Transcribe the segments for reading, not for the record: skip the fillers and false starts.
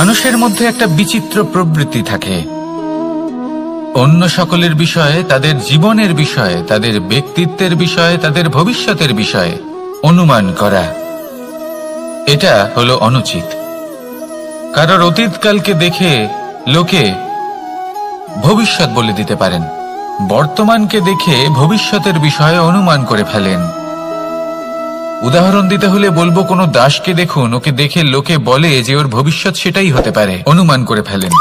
মানুষের মধ্যে একটা বিচিত্র প্রবৃত্তি থাকে, অন্য সকলের বিষয়ে, তাদের জীবনের বিষয়ে, তাদের ব্যক্তিত্বের বিষয়ে, তাদের ভবিষ্যতের বিষয়ে অনুমান করা। এটা হলো অনুচিত। কারোর অতীতকালকে দেখে লোকে ভবিষ্যৎ বলে দিতে পারেন, বর্তমানকে দেখে ভবিষ্যতের বিষয়ে অনুমান করে ফেলেন। উদাহরণ দিতে হলে বলবো, কোনো দাসকে দেখুন, ওকে দেখে লোকে বলে যে ওর ভবিষ্যৎ সেটাই হতে পারে, অনুমান করে ফেলেন।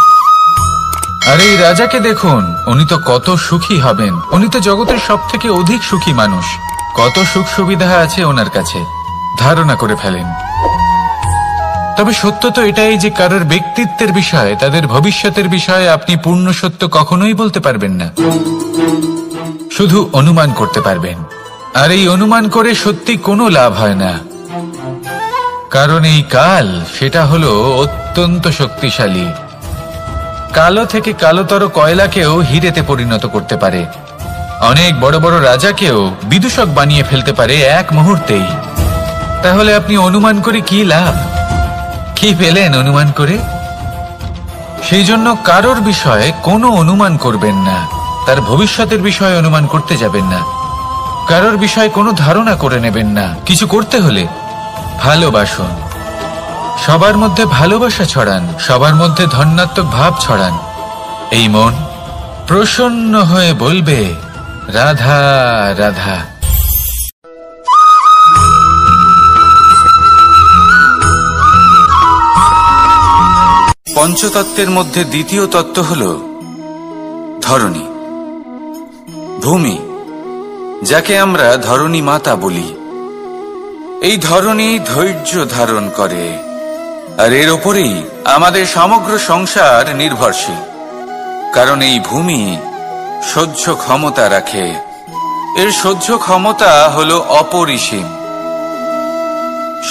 আর এই রাজাকে দেখুন, উনি তো কত সুখী হবেন, উনি তো জগতের সব থেকে অধিক সুখী মানুষ, কত সুখ সুবিধা আছে ওনার কাছে, ধারণা করে ফেলেন। তবে সত্য তো এটাই যে কারোর ব্যক্তিত্বের বিষয়ে, তাদের ভবিষ্যতের বিষয়ে আপনি পূর্ণ সত্য কখনোই বলতে পারবেন না, শুধু অনুমান করতে পারবেন। আর এই অনুমান করে সত্যি কোনো লাভ হয় না, কারণ এই কাল সেটা হলো অত্যন্ত শক্তিশালী। কালো থেকে কালোতর কয়লাকেও হীরেতে পরিণত করতে পারে, অনেক বড় বড় রাজাকেও বিদূষক বানিয়ে ফেলতে পারে এক মুহূর্তেই। তাহলে আপনি অনুমান করে কি লাভ? কি পেলেন অনুমান করে? সেই জন্য কারোর বিষয়ে কোনো অনুমান করবেন না, তার ভবিষ্যতের বিষয়ে অনুমান করতে যাবেন না, কারোর বিষয়ে কোনো ধারণা করে নেবেন না। কিছু করতে হলে ভালোবাসুন, সবার মধ্যে ভালোবাসা ছড়ান, সবার মধ্যে ধন্যাত্মক ভাব ছড়ান। এই মন প্রসন্ন হয়ে বলবে, রাধা রাধা। পঞ্চতত্ত্বের মধ্যে দ্বিতীয় তত্ত্ব হল ধরণী, ভূমি, যাকে আমরা ধরণী মাতা বলি। এই ধরণী ধৈর্য ধারণ করে, আর এর ওপরেই আমাদের সমগ্র সংসার নির্ভরশীল। কারণ এই ভূমি সহ্য ক্ষমতা রাখে, এর সহ্য ক্ষমতা হল অপরিসীম।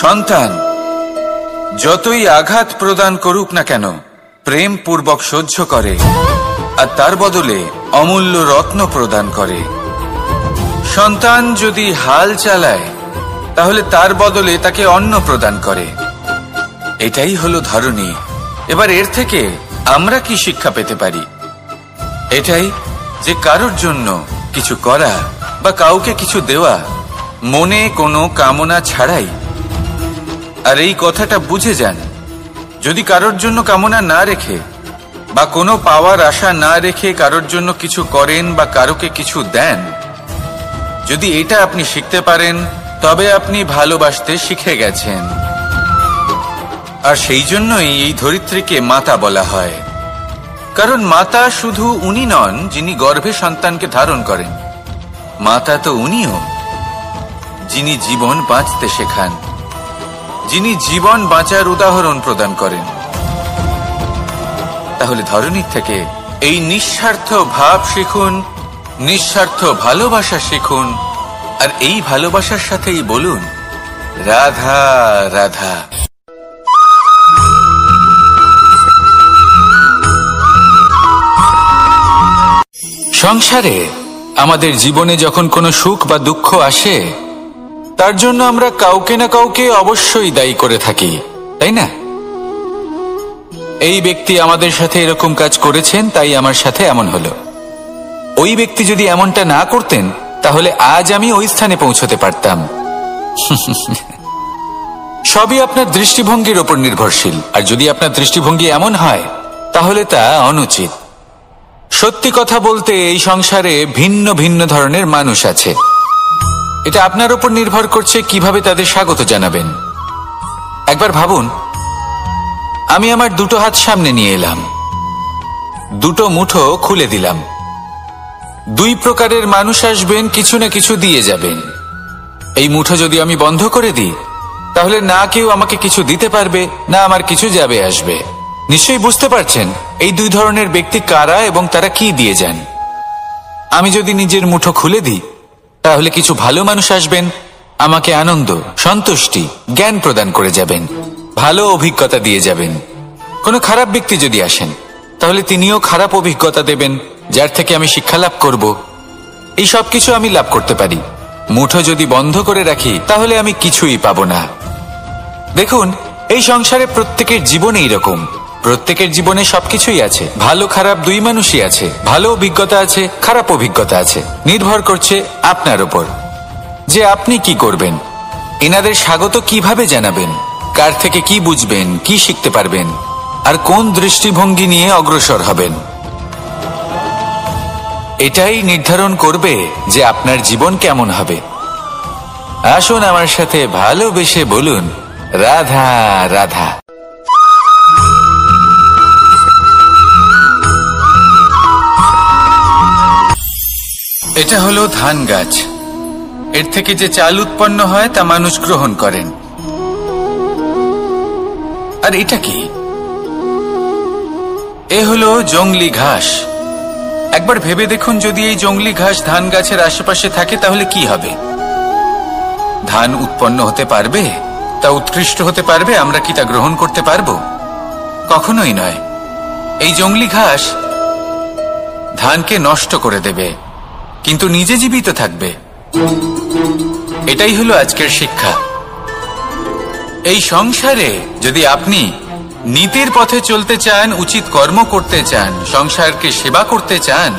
সন্তান যতই আঘাত প্রদান করুক না কেন, প্রেম পূর্বক সহ্য করে, আর তার বদলে অমূল্য রত্ন প্রদান করে। সন্তান যদি হাল চালায়, তাহলে তার বদলে তাকে অন্ন প্রদান করে। এটাই হলো ধরণী। এবার এর থেকে আমরা কি শিক্ষা পেতে পারি? এটাই যে কারোর জন্য কিছু করা বা কাউকে কিছু দেওয়া মনে কোনো কামনা ছাড়াই। আর এই কথাটা বুঝে যান, যদি কারোর জন্য কামনা না রেখে বা কোনো পাওয়ার আশা না রেখে কারোর জন্য কিছু করেন বা কারোকে কিছু দেন, যদি এটা আপনি শিখতে পারেন, তবে আপনি ভালোবাসতে শিখে গেছেন। আর সেই জন্যই এই ধরিত্রীকে মাতা বলা হয়। কারণ মাতা শুধু উনি নন যিনি গর্ভে সন্তানকে ধারণ করেন, মাতা তো উনিও যিনি জীবন বাঁচতে শেখান, যিনি জীবন বাঁচার উদাহরণ প্রদান করেন। তাহলে ধরণীর থেকে এই নিঃস্বার্থ ভাব শিখুন, নিঃস্বার্থ ভালোবাসা শিখুন, আর এই ভালোবাসার সাথেই বলুন, রাধা রাধা। সংসারে আমাদের জীবনে যখন কোনো সুখ বা দুঃখ আসে, তার জন্য আমরা কাউকে না কাউকে অবশ্যই দায়ী করে থাকি, তাই না? এই ব্যক্তি আমাদের সাথে এরকম কাজ করেছেন, তাই আমার সাথে এমন হলো। ওই ব্যক্তি যদি এমনটা না করতেন, তাহলে আজ আমি ওই স্থানে পৌঁছতে পারতাম। সবই আপনার দৃষ্টিভঙ্গির ওপর নির্ভরশীল। আর যদি আপনার দৃষ্টিভঙ্গি এমন হয়, তাহলে তা অনুচিত। সত্যি কথা বলতে, এই সংসারে ভিন্ন ভিন্ন ধরনের মানুষ আছে। এটা আপনার উপর নির্ভর করছে কিভাবে তাদের স্বাগত জানাবেন। একবার ভাবুন, আমি আমার দুটো হাত সামনে নিয়ে এলাম, দুটো মুঠো খুলে দিলাম। দুই প্রকারের মানুষ আসবেন, কিছু না কিছু দিয়ে যাবেন। এই মুঠো যদি আমি বন্ধ করে দিই, তাহলে না কেউ আমাকে কিছু দিতে পারবে, না আমার কিছু যাবে আসবে। নিশ্চয়ই বুঝতে পারছেন এই দুই ধরনের ব্যক্তি কারা এবং তারা কি দিয়ে যান। আমি যদি নিজের মুঠো খুলে দিই, তাহলে কিছু ভালো মানুষ আসবেন, আমাকে আনন্দ, সন্তুষ্টি, জ্ঞান প্রদান করে যাবেন, ভালো অভিজ্ঞতা দিয়ে যাবেন। কোনো খারাপ ব্যক্তি যদি আসেন, তাহলে তিনিও খারাপ অভিজ্ঞতা দেবেন, যার থেকে আমি শিক্ষা লাভ করব। এই সব কিছু আমি লাভ করতে পারি। মুঠো যদি বন্ধ করে রাখি, তাহলে আমি কিছুই পাবো না। দেখুন, এই সংসারে প্রত্যেকের জীবনে এইরকম। প্রত্যেকের জীবনে সবকিছুই আছে, ভালো খারাপ দুই মানুষই আছে, ভালো অভিজ্ঞতা আছে, খারাপ অভিজ্ঞতা আছে। নির্ভর করছে আপনার উপর যে আপনি কি করবেন, এনাদের স্বাগত কিভাবে জানাবেন, কার থেকে কি বুঝবেন, কি শিখতে পারবেন, আর কোন দৃষ্টিভঙ্গি নিয়ে অগ্রসর হবেন। এটাই নির্ধারণ করবে যে আপনার জীবন কেমন হবে। আসুন আমার সাথে ভালোবেসে বলুন, রাধা রাধা। এটা হলো ধান গাছ। এর থেকে যে চাল উৎপন্ন হয় তা মানুষ গ্রহণ করেন। আর এটা কি? এ হলো জংলি ঘাস। একবার ভেবে দেখুন, যদি এই জংলি ঘাস ধান গাছের আশেপাশে থাকে তাহলে কি হবে? ধান উৎপন্ন হতে পারবে? তা উৎকৃষ্ট হতে পারবে? আমরা কি তা গ্রহণ করতে পারবো? কখনোই নয়। এই জংলি ঘাস ধানকে নষ্ট করে দেবে, কিন্তু নিজে জীবিত থাকবে। এটাই হলো আজকের শিক্ষা। এই সংসারে যদি আপনি নীতির পথে চলতে চান, উচিত কর্ম করতে চান, সংসারকে সেবা করতে চান,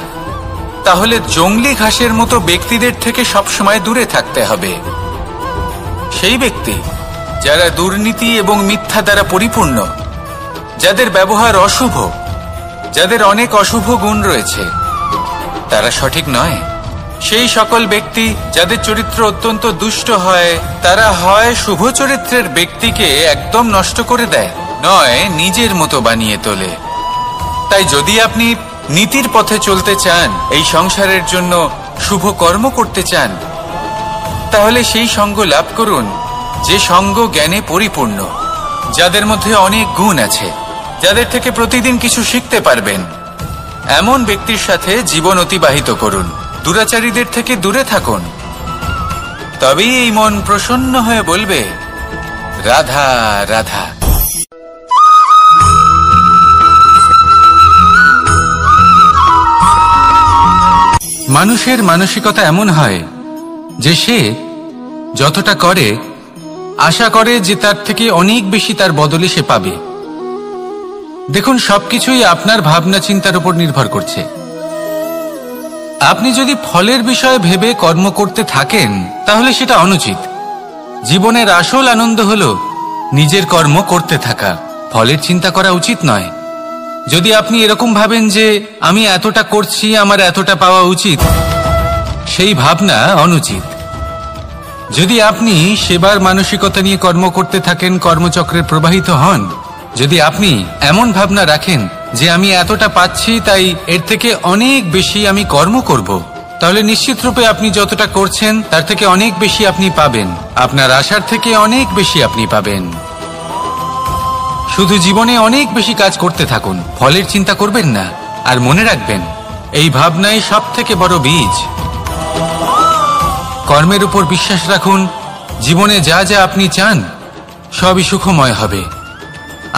তাহলে জংলি ঘাসের মতো ব্যক্তিদের থেকে সবসময় দূরে থাকতে হবে। সেই ব্যক্তি যারা দুর্নীতি এবং মিথ্যা দ্বারা পরিপূর্ণ, যাদের ব্যবহার অশুভ, যাদের অনেক অশুভ গুণ রয়েছে, তারা সঠিক নয়। সেই সকল ব্যক্তি যাদের চরিত্র অত্যন্ত দুষ্ট হয়, তারা হয় শুভ চরিত্রের ব্যক্তিকে একদম নষ্ট করে দেয়, নয় নিজের মতো বানিয়ে তোলে। তাই যদি আপনি নীতির পথে চলতে চান, এই সংসারের জন্য শুভ কর্ম করতে চান, তাহলে সেই সঙ্গ লাভ করুন যে সঙ্গ জ্ঞানে পরিপূর্ণ, যাদের মধ্যে অনেক গুণ আছে, যাদের থেকে প্রতিদিন কিছু শিখতে পারবেন। এমন ব্যক্তির সাথে জীবন অতিবাহিত করুন। দুরাচারীদের থেকে দূরে থাকুন। তবেই এই মন প্রসন্ন হয়ে বলবে, রাধা রাধা। মানুষের মানসিকতা এমন হয় যে সে যতটা করে আশা করে যে তার থেকে অনেক বেশি তার বদলে সে পাবে। দেখুন, সবকিছুই আপনার ভাবনা চিন্তার উপর নির্ভর করছে। আপনি যদি ফলের বিষয়ে ভেবে কর্ম করতে থাকেন তাহলে সেটা অনুচিত। জীবনের আসল আনন্দ হলো নিজের কর্ম করতে থাকা, ফলের চিন্তা করা উচিত নয়। যদি আপনি এরকম ভাবেন যে আমি এতটা করছি, আমার এতটা পাওয়া উচিত, সেই ভাবনা অনুচিত। যদি আপনি সেবার মানসিকতা নিয়ে কর্ম করতে থাকেন, কর্মচক্রে প্রবাহিত হন, যদি আপনি এমন ভাবনা রাখেন যে আমি এতটা পাচ্ছি তাই এর থেকে অনেক বেশি আমি কর্ম করব, তাহলে নিশ্চিত রূপে আপনি যতটা করছেন তার থেকে অনেক বেশি আপনি পাবেন। আপনার আশার থেকে অনেক বেশি আপনি পাবেন। শুধু জীবনে অনেক বেশি কাজ করতে থাকুন, ফলের চিন্তা করবেন না। আর মনে রাখবেন, এই ভাবনাই সব থেকে বড় বীজ। কর্মের উপর বিশ্বাস রাখুন। জীবনে যা যা আপনি চান সবই সুখময় হবে।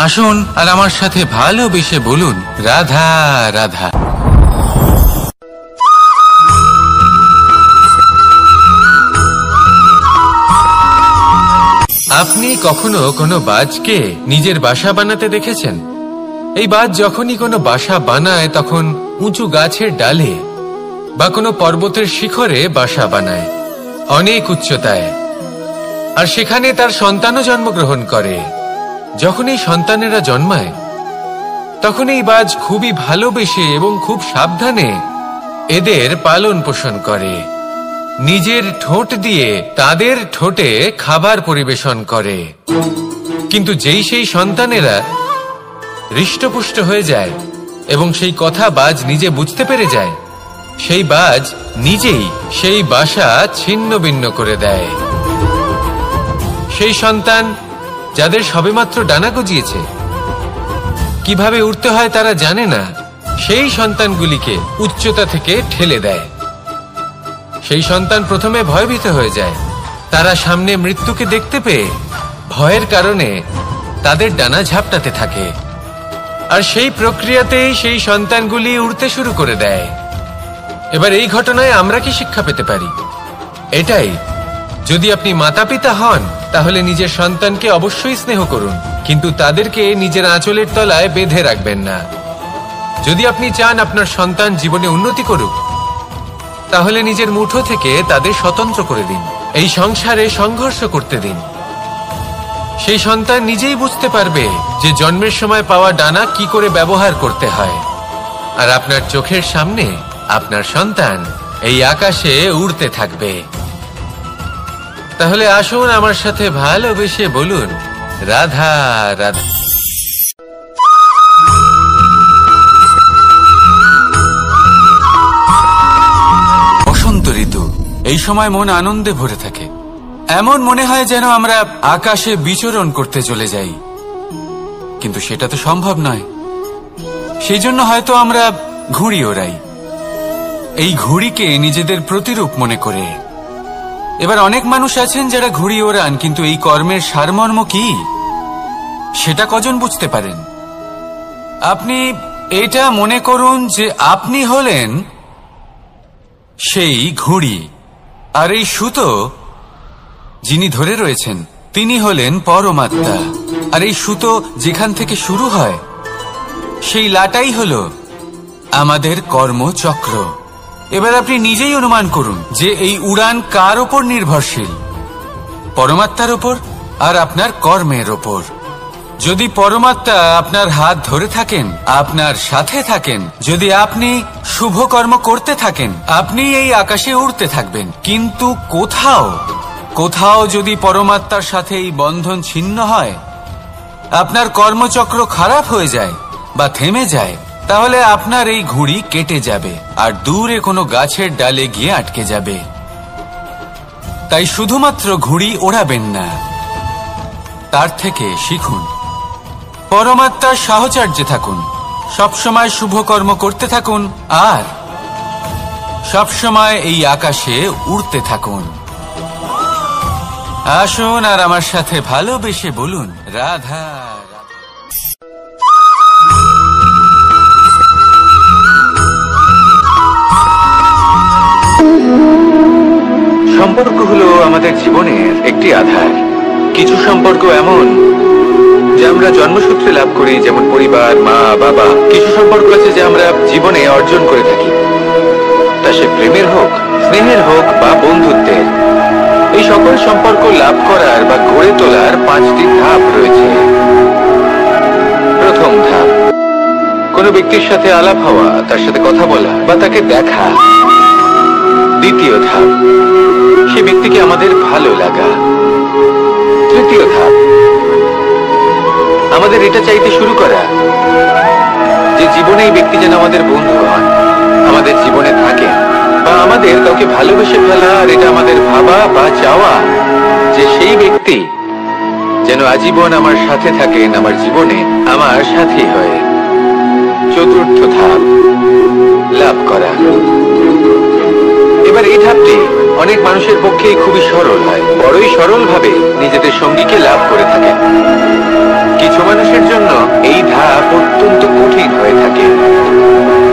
আসুন আর আমার সাথে ভালোবেসে বলুন, রাধা রাধা। আপনি কখনো কোনো বাজকে নিজের বাসা বানাতে দেখেছেন? এই বাজ যখনই কোনো বাসা বানায় তখন উঁচু গাছের ডালে বা কোনো পর্বতের শিখরে বাসা বানায়, অনেক উচ্চতায়। আর সেখানে তার সন্তানও জন্মগ্রহণ করে। যখন এই সন্তানেরা জন্মায় তখন এই বাজ খুবই ভালোবেসে এবং খুব সাবধানে এদের পালন পোষণ করে। নিজের ঠোঁট দিয়ে তাদের ঠোঁটে খাবার পরিবেশন করে। কিন্তু যেই সেই সন্তানেরা হৃষ্টপুষ্ট হয়ে যায় এবং সেই কথা বাজ নিজে বুঝতে পেরে যায়, সেই বাজ নিজেই সেই বাসা ছিন্ন ভিন্ন করে দেয়। সেই সন্তান যাদের সবেমাত্র ডানা গজিয়েছে, কিভাবে উঠতে হয় তারা জানে না, সেই সন্তানগুলিকে উচ্চতা থেকে ঠেলে দেয়। সেই সন্তান প্রথমে ভয়ভীত হয়ে যায়। তারা সামনে মৃত্যুকে দেখতে পেয়ে ভয়ের কারণে তাদের ডানা ঝাপটাতে থাকে। আর সেই প্রক্রিয়াতেই সেই সন্তানগুলি উড়তে শুরু করে দেয়। এবার এই ঘটনায় আমরা কি শিক্ষা পেতে পারি? এটাই যদি আপনি মাতা পিতা হন তাহলে নিজের সন্তানকে অবশ্যই স্নেহ করুন, কিন্তু তাদেরকে নিজের আঁচলের তলায় বেঁধে রাখবেন না। যদি আপনি চান আপনার সন্তান জীবনে উন্নতি করুক, তাহলে নিজের মুঠো থেকে তাদের স্বতন্ত্র করে দিন। এই সংসারে সংঘর্ষ করতে দিন। সেই সন্তান নিজেই বুঝতে পারবে যে জন্মের সময় পাওয়া ডানা কি করে ব্যবহার করতে হয়। আর আপনার চোখের সামনে আপনার সন্তান এই আকাশে উড়তে থাকবে। তাহলে আসুন আমার সাথে ভালোবেসে বলুন, রাধা রাধা। বসন্ত ঋতু, এই সময় মন আনন্দে ভরে থাকে। এমন মনে হয় যেন আমরা আকাশে বিচরণ করতে চলে যাই, কিন্তু সেটা তো সম্ভব নয়। সেই জন্য হয়তো আমরা ঘুড়ি ওড়াই, এই ঘুড়িকে নিজেদের প্রতিরূপ মনে করে। এবার অনেক মানুষ আছেন যারা ঘুড়ি ওড়ান, কিন্তু এই কর্মের সারমর্ম কি সেটা কজন বুঝতে পারেন? আপনি এটা মনে করুন যে আপনি হলেন সেই ঘুড়ি, আর এই সুতো যিনি ধরে রয়েছেন তিনি হলেন পরমাত্মা। আর এই সুতো যেখান থেকে শুরু হয় সেই লাটাই হল আমাদের কর্মচক্র। এবার আপনি নিজেই অনুমান করুন যে এই উড়ান কার ওপর নির্ভরশীল? পরমাত্মার ওপর আর আপনার কর্মের ওপর। যদি পরমাত্মা আপনার হাত ধরে থাকেন, আপনার সাথে থাকেন, যদি আপনি শুভ কর্ম করতে থাকেন, আপনি এই আকাশে উড়তে থাকবেন। কিন্তু কোথাও যদি পরমাত্মার সাথে এই বন্ধন ছিন্ন হয়, আপনার কর্মচক্র খারাপ হয়ে যায় বা থেমে যায়, তাহলে আপনার এই ঘুড়ি কেটে যাবে আর দূরে কোনো গাছের ডালে গিয়ে আটকে যাবে। তাই শুধুমাত্র ঘুড়ি ওড়াবেন না, তার থেকে শিখুন। পরমাত্মার সাহচর্যে থাকুন, সবসময় শুভ কর্ম করতে থাকুন আর সবসময় এই আকাশে উড়তে থাকুন। আসুন আর আমার সাথে ভালোবেসে বলুন, রাধা। সম্পর্ক হলো আমাদের জীবনের একটি আধার। কিছু সম্পর্ক এমন যে আমরা জন্মসূত্রে লাভ করি, যেমন পরিবার, মা বাবা। কিছু সম্পর্ক আছে যে আমরা জীবনে অর্জন করে থাকি, তা সে প্রেমের হোক, স্নেহের হোক বা বন্ধুত্বের। এই সকল সম্পর্ক লাভ করার বা গড়ে তোলার 5টি ধাপ রয়েছে। প্রথম ধাপ, কোনো ব্যক্তির সাথে আলাপ হওয়া, তার সাথে কথা বলা বা তাকে দেখা। দ্বিতীয় ধাপ, সে ব্যক্তিকে আমাদের ভালো লাগা। তৃতীয় ধাপ, আমাদের এটা চাইতে শুরু করা যে জীবনে এই ব্যক্তি যেন আমাদের বন্ধু হন, আমাদের জীবনে থাকেন, বা আমাদের কাউকে ভালোবেসে ফেলা আর এটা আমাদের ভাবা বা চাওয়া যে সেই ব্যক্তি যেন আজীবন আমার সাথে থাকেন, আমার জীবনে আমার সাথী হয়ে। চতুর্থ ধাপ, লাভ করা। এবার এই ধাপটি অনেক মানুষের পক্ষেই খুবই সরল হয়, বড়ই সরল ভাবে নিজেদের সঙ্গীকে লাভ করে থাকেন। কিছু মানুষের জন্য এই ধাপ অত্যন্ত কঠিন হয়ে থাকে।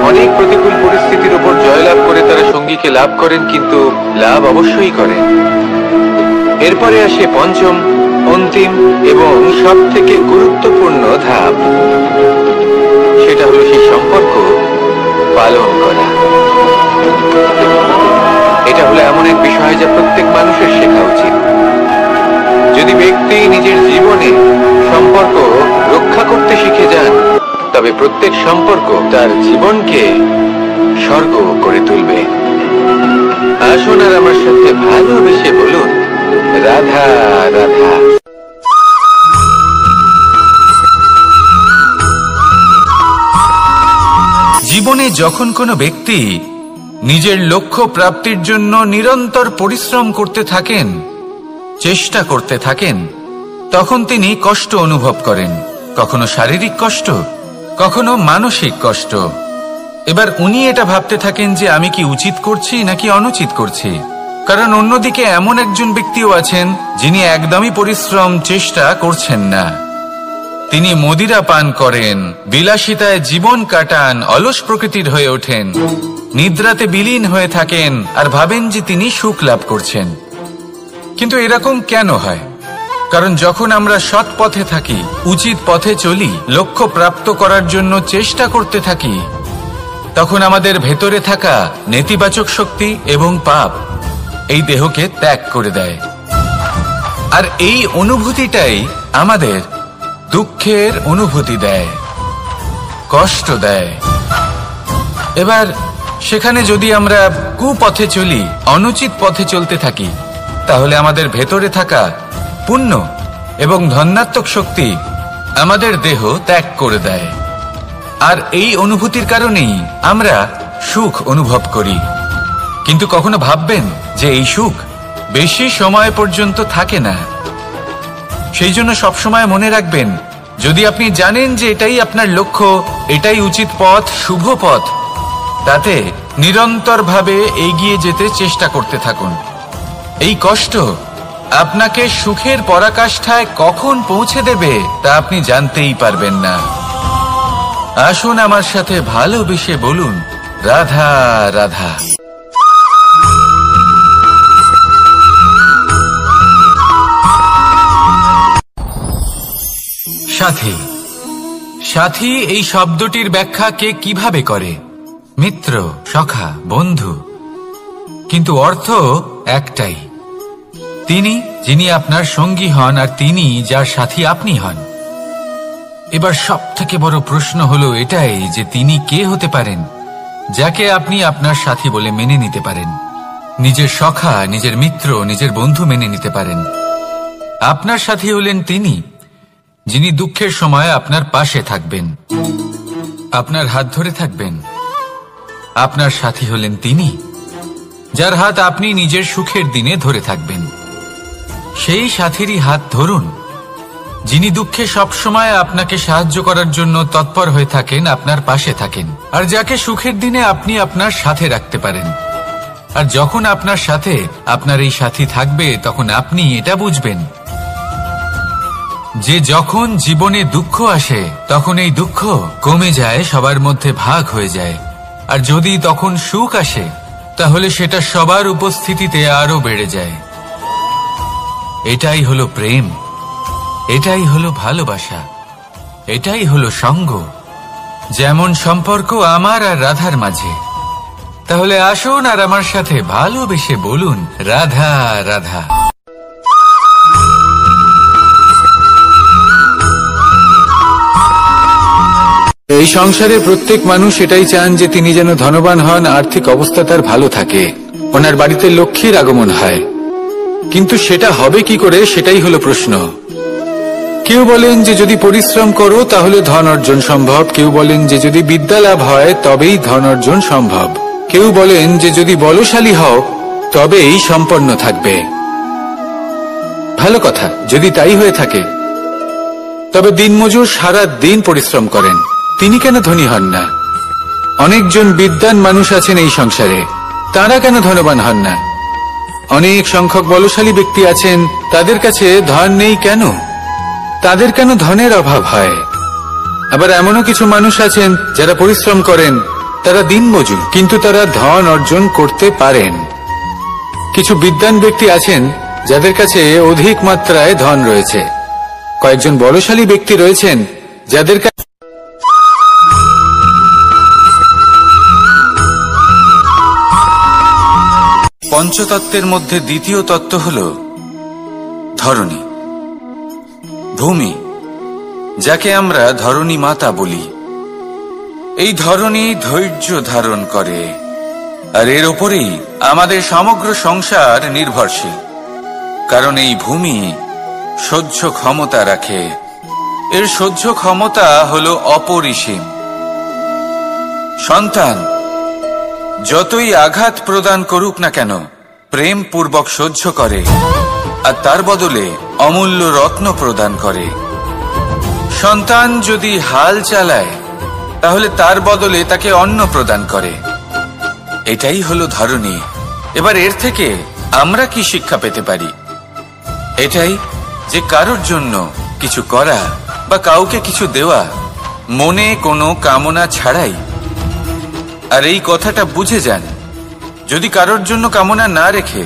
অনেক প্রতিকূল পরিস্থিতির উপর জয়লাভ করে তারা সঙ্গীকে লাভ করেন, কিন্তু লাভ অবশ্যই করেন। এরপরে আসে পঞ্চম, অন্তিম এবং সব থেকে গুরুত্বপূর্ণ ধাপ। সেটা হলো সেই সম্পর্ক পালন করা। এটা হলো এমন এক বিষয় যা প্রত্যেক মানুষের শেখা উচিত। যদি ব্যক্তি নিজের জীবনে সম্পর্ক রক্ষা করতে শিখে যান, তবে প্রত্যেক সম্পর্ক তার জীবনকে স্বর্গ করে তুলবে। আসুন আর আমার সাথে ভালোবেসে বলুন, রাধা রাধা। জীবনে যখন কোনো ব্যক্তি নিজের লক্ষ্য প্রাপ্তির জন্য নিরন্তর পরিশ্রম করতে থাকেন, চেষ্টা করতে থাকেন, তখন তিনি কষ্ট অনুভব করেন। কখনো শারীরিক কষ্ট, কখনো মানসিক কষ্ট। এবার উনি এটা ভাবতে থাকেন যে আমি কি উচিত করছি নাকি অনুচিত করছি। কারণ অন্যদিকে এমন একজন ব্যক্তিও আছেন যিনি একদমই পরিশ্রম চেষ্টা করছেন না। তিনি মদিরা পান করেন, বিলাসিতায় জীবন কাটান, অলস প্রকৃতির হয়ে ওঠেন, নিদ্রাতে বিলীন হয়ে থাকেন আর ভাবেন যে তিনি সুখ লাভ করছেন। কিন্তু এরকম কেন হয়? কারণ যখন আমরা সৎ পথে থাকি, উচিত পথে চলি, লক্ষ্য প্রাপ্ত করার জন্য চেষ্টা করতে থাকি, তখন আমাদের ভেতরে থাকা নেতিবাচক শক্তি এবং পাপ এই দেহকে ত্যাগ করে দেয়। আর এই অনুভূতিটাই আমাদের দুঃখের অনুভূতি দেয়, কষ্ট দেয়। এবার সেখানে যদি আমরা কুপথে চলি, অনুচিত পথে চলতে থাকি, তাহলে আমাদের ভেতরে থাকা পুণ্য এবং ধনাত্মক শক্তি আমাদের দেহ ত্যাগ করে দেয়। আর এই অনুভূতির কারণেই আমরা সুখ অনুভব করি। কিন্তু কখনো ভাববেন যে এই সুখ বেশি সময় পর্যন্ত থাকে না। সেই জন্য সবসময় মনে রাখবেন, যদি আপনি জানেন যে এটাই আপনার লক্ষ্য, এটাই উচিত পথ, শুভ পথ, তাতে নিরন্তরভাবে এগিয়ে যেতে চেষ্টা করতে থাকুন। এই কষ্ট আপনাকে সুখের পরাকাষ্ঠায় কখন পৌঁছে দেবে তা আপনি জানতেই পারবেন না। আসুন আমার সাথে ভালোবেসে বলুন, রাধা রাধা। সাথী। সাথী এই শব্দটির ব্যাখ্যা কে কিভাবে করে? মিত্র, সখা, বন্ধু। কিন্তু অর্থ একটাই, তিনি যিনি আপনার সঙ্গী হন আর তিনি যার সাথী আপনি হন। এবার সব থেকে বড় প্রশ্ন হলো এটাই যে তিনি কে হতে পারেন যাকে আপনি আপনার সাথী বলে মেনে নিতে পারেন, নিজের সখা, নিজের মিত্র, নিজের বন্ধু মেনে নিতে পারেন। আপনার সাথী হলেন তিনি যিনি দুঃখের সময় আপনার পাশে থাকবেন, আপনার হাত ধরে থাকবেন। আপনার সাথী হলেন তিনি যার হাত আপনি নিজের সুখের দিনে ধরে থাকবেন। সেই সাথীরই হাত ধরুন যিনি দুঃখে সবসময় আপনাকে সাহায্য করার জন্য তৎপর হয়ে থাকেন, আপনার পাশে থাকেন, আর যাকে সুখের দিনে আপনি আপনার সাথে রাখতে পারেন। আর যখন আপনার সাথে আপনার এই সাথী থাকবে, তখন আপনি এটা বুঝবেন যে যখন জীবনে দুঃখ আসে, তখন এই দুঃখ কমে যায়, সবার মধ্যে ভাগ হয়ে যায়। আর যদি তখন সুখ আসে, তাহলে সেটা সবার উপস্থিতিতে আরো বেড়ে যায়। এটাই হলো প্রেম, এটাই হলো ভালোবাসা, এটাই হলো সঙ্গ। যেমন সম্পর্ক আমার আর রাধার মাঝে। তাহলে আসুন আর আমার সাথে ভালোবেসে বলুন, রাধা রাধা। এই সংসারে প্রত্যেক মানুষ এটাই চান যে তিনি যেন ধনবান হন, আর্থিক অবস্থা তার ভালো থাকে, ওনার বাড়িতে লক্ষ্মীর আগমন হয়। কিন্তু সেটা হবে কি করে, সেটাই হলো প্রশ্ন। কেউ বলেন যে যদি পরিশ্রম করো তাহলে ধন অর্জন সম্ভব, কেউ বলেন যে যদি বিদ্যা লাভ হয় তবেই ধন অর্জন সম্ভব, কেউ বলেন যে যদি বলশালী হও তবেই সম্পন্ন থাকবে। ভালো কথা, যদি তাই হয়ে থাকে, তবে দিনমজুর সারা দিন পরিশ্রম করেন, তিনি কেন ধনী হন না? অনেকজন বিদ্বান মানুষ আছেন এই সংসারে, তারা কেন ধনবান হন না? অনেক সংখ্যক বলশালী ব্যক্তি আছেন, তাদের কাছে ধন নেই কেন? তাদের কেন ধনের অভাব হয়? আবার এমনও কিছু মানুষ আছেন যারা পরিশ্রম করেন, তারা দিনমজুর, কিন্তু তারা ধন অর্জন করতে পারেন। কিছু বিদ্বান ব্যক্তি আছেন যাদের কাছে অধিক মাত্রায় ধন রয়েছে, কয়েকজন বলশালী ব্যক্তি রয়েছেন যাদের কাছে পঞ্চতত্ত্বের মধ্যে দ্বিতীয় তত্ত্ব হল ধরণী, ভূমি, যাকে আমরা ধরণী মাতা বলি। এই ধরণী ধৈর্য ধারণ করে, আর এর ওপরেই আমাদের সমগ্র সংসার নির্ভরশীল। কারণ এই ভূমি সহ্য ক্ষমতা রাখে, এর সহ্য ক্ষমতা হল অপরিসীম। সন্তান যতই আঘাত প্রদান করুক না কেন, প্রেম পূর্বক সহ্য করে, আর তার বদলে অমূল্য রত্ন প্রদান করে। সন্তান যদি হাল চালায়, তাহলে তার বদলে তাকে অন্ন প্রদান করে। এটাই হলো ধরণী। এবার এর থেকে আমরা কি শিক্ষা পেতে পারি? এটাই যে কারোর জন্য কিছু করা বা কাউকে কিছু দেওয়া মনে কোনো কামনা ছাড়াই। আর এই কথাটা বুঝে যান, যদি কারোর জন্য কামনা না রেখে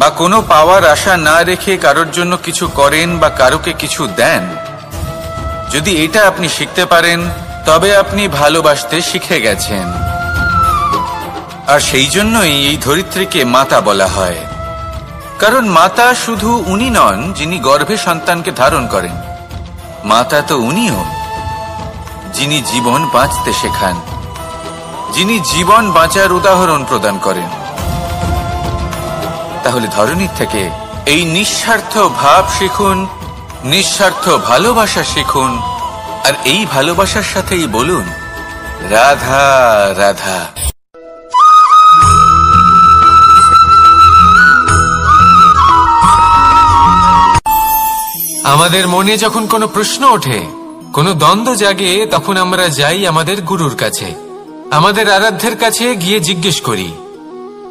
বা কোনো পাওয়ার আশা না রেখে কারোর জন্য কিছু করেন বা কারোকে কিছু দেন, যদি এটা আপনি শিখতে পারেন তবে আপনি ভালোবাসতে শিখে গেছেন। আর সেই জন্যই এই ধরিত্রীকে মাতা বলা হয়, কারণ মাতা শুধু উনি নন যিনি গর্ভে সন্তানকে ধারণ করেন, মাতা তো উনিও যিনি জীবন বাঁচতে শেখান, যিনি জীবন বাঁচার উদাহরণ প্রদান করেন। তাহলে ধরনীর থেকে এই নিঃস্বার্থ ভাব শিখুন, নিঃস্বার্থ ভালোবাসা শিখুন, আর এই ভালোবাসার সাথেই বলুন রাধা রাধা। আমাদের মনে যখন কোনো প্রশ্ন ওঠে, কোনো দ্বন্দ্ব জাগে, তখন আমরা যাই আমাদের গুরুর কাছে, আমাদের আরাধ্যের কাছে গিয়ে জিজ্ঞেস করি।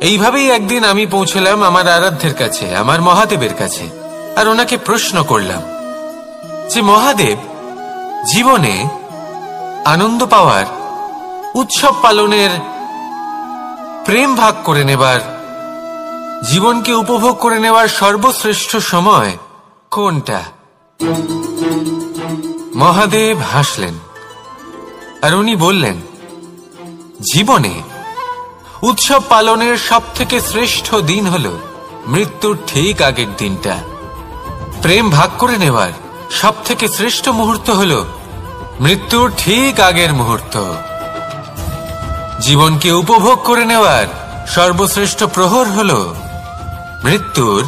এইভাবেই একদিন আমি পৌঁছলাম আমার আরাধ্যের কাছে, আমার মহাদেবের কাছে, আর ওনাকে প্রশ্ন করলাম যে মহাদেব, জীবনে আনন্দ পাওয়ার, উৎসব পালনের, প্রেম ভাগ করে নেবার, জীবনকে উপভোগ করে নেওয়ার সর্বশ্রেষ্ঠ সময় কোনটা? মহাদেব হাসলেন আর উনি বললেন, জীবনে উৎসব পালনের সবথেকে শ্রেষ্ঠ দিন হল মৃত্যুর ঠিক আগের দিনটা। প্রেম ভাগ করে নেওয়ার সবথেকে শ্রেষ্ঠ মুহূর্ত হল মৃত্যুর ঠিক আগের মুহূর্ত। জীবনকে উপভোগ করে নেওয়ার সর্বশ্রেষ্ঠ প্রহর হল মৃত্যুর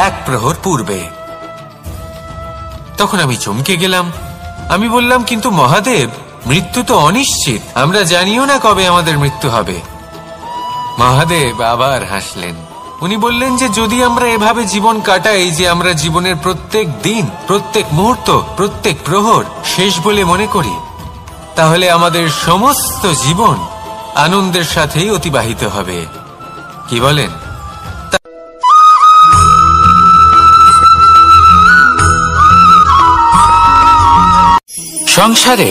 এক প্রহর পূর্বে। তখন আমি চমকে গেলাম। আমি বললাম, কিন্তু মহাদেব, মৃত্যু তো অনিশ্চিত, আমরা জানিও না কবে আমাদের মৃত্যু হবে। মহাদেব আবার হাসলেন। উনি বললেন যে যদি আমরা এভাবে জীবন কাটাই যে আমরা জীবনের প্রত্যেক দিন, প্রত্যেক মুহূর্ত, প্রত্যেক প্রহর শেষ বলে মনে করি, তাহলে আমাদের সমস্ত জীবন আনন্দের সাথেই অতিবাহিত হবে। কি বলেন? সংসারে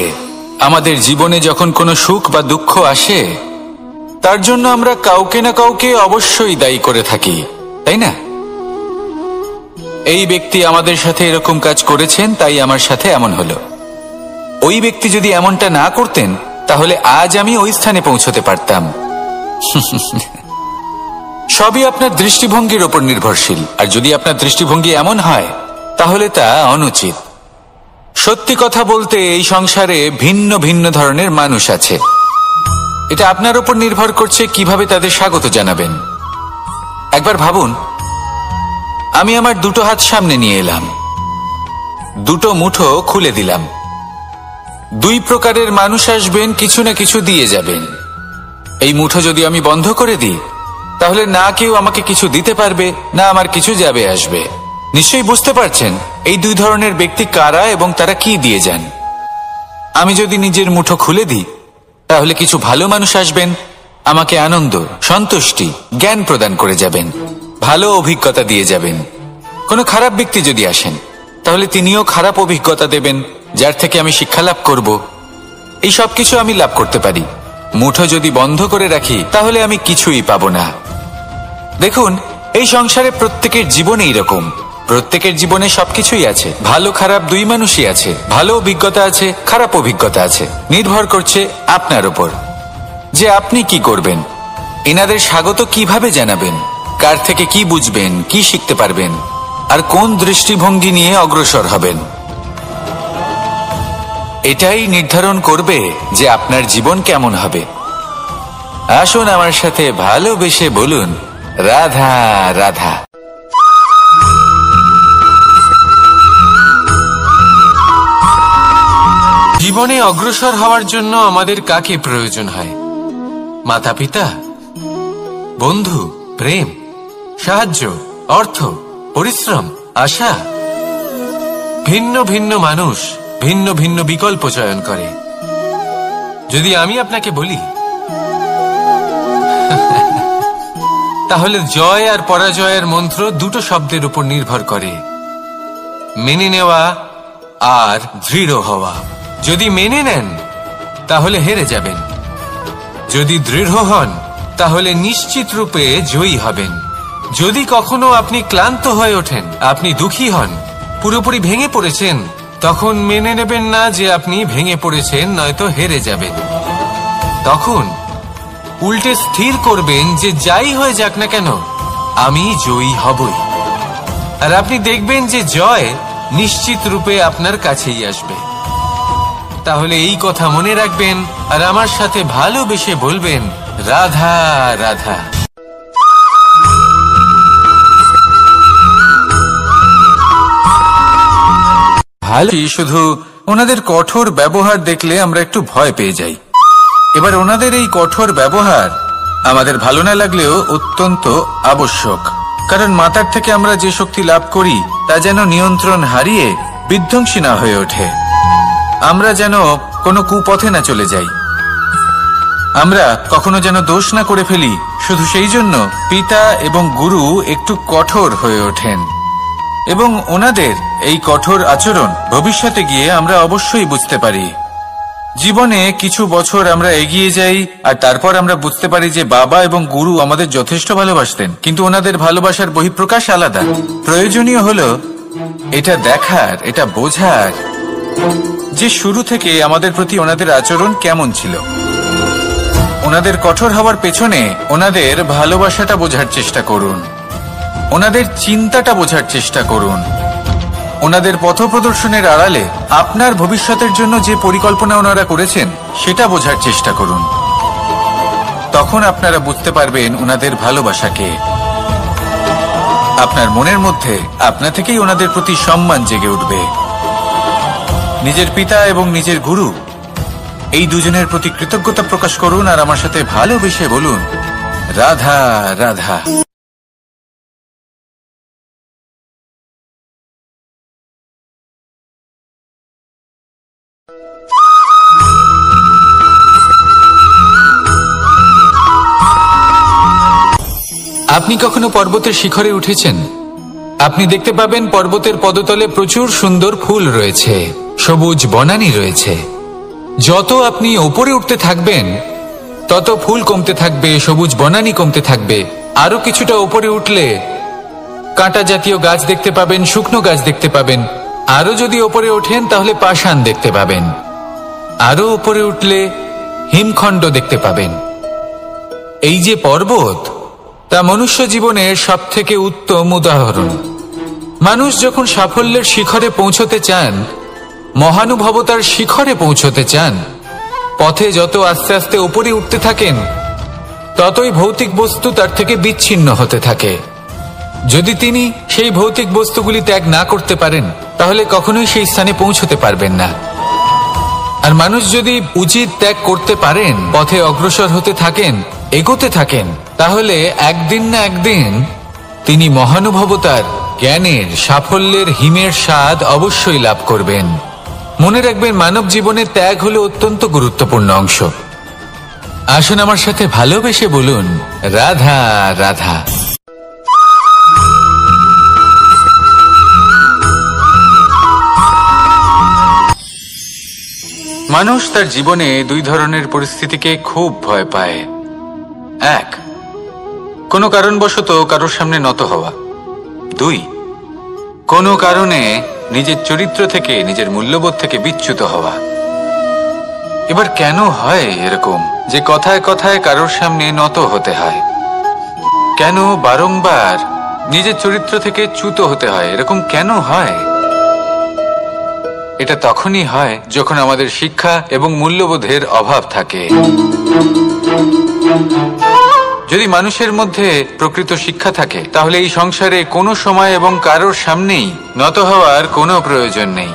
আমাদের জীবনে যখন কোনো সুখ বা দুঃখ আসে, তার জন্য আমরা কাউকে না কাউকে অবশ্যই দায়ী করে থাকি, তাই না? এই ব্যক্তি আমাদের সাথে এরকম কাজ করেছেন, তাই আমার সাথে এমন হলো। ওই ব্যক্তি যদি এমনটা না করতেন, তাহলে আজ আমি ওই স্থানে পৌঁছতে পারতাম। সবই আপনার দৃষ্টিভঙ্গির উপর নির্ভরশীল, আর যদি আপনার দৃষ্টিভঙ্গি এমন হয়, তাহলে তা অনুচিত। সত্যি কথা বলতে, এই সংসারে ভিন্ন ভিন্ন ধরনের মানুষ আছে। এটা আপনার উপর নির্ভর করছে কিভাবে তাদের স্বাগত জানাবেন। একবার ভাবুন, আমি আমার দুটো হাত সামনে নিয়ে এলাম, দুটো মুঠো খুলে দিলাম। দুই প্রকারের মানুষ আসবেন, কিছু না কিছু দিয়ে যাবেন। এই মুঠো যদি আমি বন্ধ করে দিই, তাহলে না কেউ আমাকে কিছু দিতে পারবে, না আমার কিছু যাবে আসবে। নিশ্চয়ই বুঝতে পারছেন এই দুই ধরনের ব্যক্তি কারা এবং তারা কি দিয়ে যান। আমি যদি নিজের মুঠো খুলে দিই, তাহলে কিছু ভালো মানুষ আসবেন, আমাকে আনন্দ, সন্তুষ্টি, জ্ঞান প্রদান করে যাবেন, ভালো অভিজ্ঞতা দিয়ে যাবেন। কোনো খারাপ ব্যক্তি যদি আসেন, তাহলে তিনিও খারাপ অভিজ্ঞতা দেবেন, যার থেকে আমি শিক্ষা লাভ করব। এই সব কিছু আমি লাভ করতে পারি। মুঠো যদি বন্ধ করে রাখি, তাহলে আমি কিছুই পাবো না। দেখুন, এই সংসারে প্রত্যেকের জীবনে এইরকম, প্রত্যেকের জীবনে সবকিছুই আছে, ভালো খারাপ দুই মানুষই আছে, ভালো অভিজ্ঞতা আছে, খারাপ অভিজ্ঞতা আছে। নির্ভর করছে আপনার উপর যে আপনি কি করবেন, এনাদের স্বাগত কিভাবে জানাবেন, কার থেকে কি বুঝবেন, কি শিখতে পারবেন, আর কোন দৃষ্টিভঙ্গি নিয়ে অগ্রসর হবেন। এটাই নির্ধারণ করবে যে আপনার জীবন কেমন হবে। আসুন আমার সাথে ভালোবেসে বলুন রাধা রাধা। জীবনে অগ্রসর হওয়ার জন্য আমাদের কাকে প্রয়োজন হয়? মাতা পিতা, বন্ধু, প্রেম, সাহায্য, অর্থ, পরিশ্রম, আশা। ভিন্ন ভিন্ন মানুষ ভিন্ন ভিন্ন বিকল্প চয়ন করে। যদি আমি আপনাকে বলি, তাহলে জয় আর পরাজয়ের মন্ত্র দুটো শব্দের উপর নির্ভর করে, মেনে নেওয়া আর দৃঢ় হওয়া। যদি মেনে নেন, তাহলে হেরে যাবেন। যদি দৃঢ় হন, তাহলে নিশ্চিত রূপে জয়ী হবেন। যদি কখনো আপনি ক্লান্ত হয়ে ওঠেন, আপনি দুঃখী হন, পুরোপুরি ভেঙে পড়েছেন, তখন মেনে নেবেন না যে আপনি ভেঙে পড়েছেন, নয়তো হেরে যাবেন। তখন উল্টে স্থির করবেন যে যাই হয়ে যাক না কেন, আমি জয়ী হবই। আর আপনি দেখবেন যে জয় নিশ্চিত রূপে আপনার কাছেই আসবে। তাহলে এই কথা মনে রাখবেন আর আমার সাথে ভালোবেসে বলবেন, রাধা রাধা। ভালো, শুধু ওনাদের কঠোর ব্যবহার দেখলে আমরা একটু ভয় পেয়ে যাই। এবার ওনাদের এই কঠোর ব্যবহার আমাদের ভালো না লাগলেও অত্যন্ত আবশ্যক, কারণ মাতার থেকে আমরা যে শক্তি লাভ করি তা যেন নিয়ন্ত্রণ হারিয়ে বিধ্বংসী না হয়ে ওঠে, আমরা যেন কোনো কুপথে না চলে যাই, আমরা কখনো যেন দোষ না করে ফেলি। শুধু সেই জন্য পিতা এবং গুরু একটু কঠোর হয়ে ওঠেন, এবং ওনাদের এই কঠোর আচরণ ভবিষ্যতে গিয়ে আমরা অবশ্যই বুঝতে পারি। জীবনে কিছু বছর আমরা এগিয়ে যাই আর তারপর আমরা বুঝতে পারি যে বাবা এবং গুরু আমাদের যথেষ্ট ভালোবাসতেন, কিন্তু ওনাদের ভালোবাসার বহিঃপ্রকাশ আলাদা। প্রয়োজনীয় হলো এটা দেখার, এটা বোঝার যে শুরু থেকে আমাদের প্রতি ওনাদের আচরণ কেমন ছিল। ওনাদের কঠোর হওয়ার পেছনে ওনাদের ভালোবাসাটা বোঝার চেষ্টা করুন, ওনাদের চিন্তাটা বোঝার চেষ্টা করুন, ওনাদের পথপ্রদর্শনের আড়ালে আপনার ভবিষ্যতের জন্য যে পরিকল্পনা ওনারা করেছেন সেটা বোঝার চেষ্টা করুন। তখন আপনারা বুঝতে পারবেন ওনাদের ভালোবাসাকে। আপনার মনের মধ্যে আপনা থেকেই ওনাদের প্রতি সম্মান জেগে উঠবে। নিজের পিতা এবং নিজের গুরু এই দুজনের প্রতি কৃতজ্ঞতা প্রকাশ করুন আর আমার সাথে ভালোবেসে বলুন, রাধা রাধা। আপনি কখনো পর্বতের শিখরে উঠেছেন? আপনি দেখতে পাবেন পর্বতের পদতলে প্রচুর সুন্দর ফুল রয়েছে, সবুজ বনানী রয়েছে। যত আপনি ওপরে উঠতে থাকবেন তত ফুল কমতে থাকবে, সবুজ বনানী কমতে থাকবে। আরো কিছুটা ওপরে উঠলে কাঁটা জাতীয় গাছ দেখতে পাবেন, শুকনো গাছ দেখতে পাবেন। আরো যদি ওপরে ওঠেন তাহলে পাষাণ দেখতে পাবেন। আরো ওপরে উঠলে হিমখণ্ড দেখতে পাবেন। এই যে পর্বত, তা মনুষ্য জীবনের সব থেকে উত্তম উদাহরণ। মানুষ যখন সাফল্যের শিখরে পৌঁছতে চান, মহানুভবতার শিখরে পৌঁছতে চান, পথে যত আস্তে আস্তে উপরে উঠতে থাকেন ততই ভৌতিক বস্তু তার থেকে বিচ্ছিন্ন হতে থাকে। যদি তিনি সেই ভৌতিক বস্তুগুলি ত্যাগ না করতে পারেন তাহলে কখনোই সেই স্থানে পৌঁছতে পারবেন না। আর মানুষ যদি উচিত ত্যাগ করতে পারেন, পথে অগ্রসর হতে থাকেন, এগোতে থাকেন, তাহলে একদিন না একদিন তিনি মহানুভবতার, জ্ঞানের, সাফল্যের হিমের স্বাদ অবশ্যই লাভ করবেন। মনে রাখবেন, মানব জীবনে ত্যাগ হলো অত্যন্ত গুরুত্বপূর্ণ অংশ। আসুন আমার সাথে ভালোবেসে বলুন, রাধা রাধা। মানুষ তার জীবনে দুই ধরনের পরিস্থিতিকে খুব ভয় পায়। এক, কোনো কারণবশত কারোর সামনে নত হওয়া। দুই, কোনো কারণে নিজের চরিত্র থেকে, নিজের মূল্যবোধ থেকে বিচ্যুত হওয়া। এবার কেন হয় এরকম যে কথায় কথায় কারোর সামনে নত হতে হয়? কেন বারংবার নিজের চরিত্র থেকে চ্যুত হতে হয়? এরকম কেন হয়? এটা তখনই হয় যখন আমাদের শিক্ষা এবং মূল্যবোধের অভাব থাকে। যদি মানুষের মধ্যে প্রকৃত শিক্ষা থাকে তাহলে এই সংসারে কোনো সময় এবং কারোর সামনেই নত হওয়ার কোনো প্রয়োজন নেই।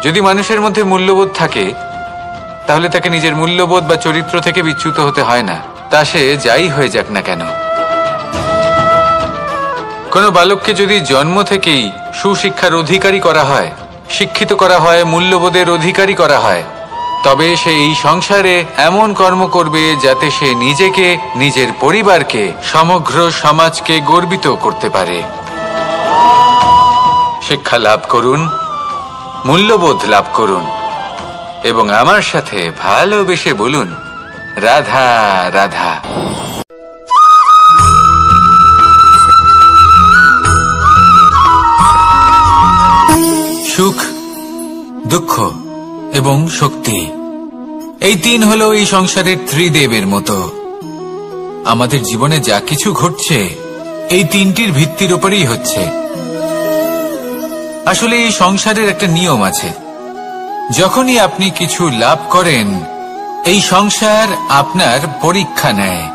যদি মানুষের মধ্যে মূল্যবোধ থাকে তাহলে তাকে নিজের মূল্যবোধ বা চরিত্র থেকে বিচ্যুত হতে হয় না, তা সে যাই হয়ে যাক না কেন। কোনো বালককে যদি জন্ম থেকেই সুশিক্ষার অধিকারী করা হয়, শিক্ষিত করা হয়, মূল্যবোধের অধিকারী করা হয়, তবে সে এই সংসারে এমন কর্ম করবে যাতে সে নিজেকে, নিজের পরিবারকে, সমগ্র সমাজকে গর্বিত করতে পারে। শিক্ষা লাভ করুন, মূল্যবোধ লাভ করুন এবং আমার সাথে ভালোবেসে বলুন, রাধা রাধা। দুঃখ এবং শক্তি। এই তিন হলো এই সংসারের ত্রিদেবের মতো। আমাদের জীবনে যা কিছু ঘটছে এই তিনটির ভিত্তির উপরেই হচ্ছে। আসলে এই সংসারের একটা নিয়ম আছে, যখনই আপনি কিছু লাভ করেন এই সংসার আপনার পরীক্ষা নেয়।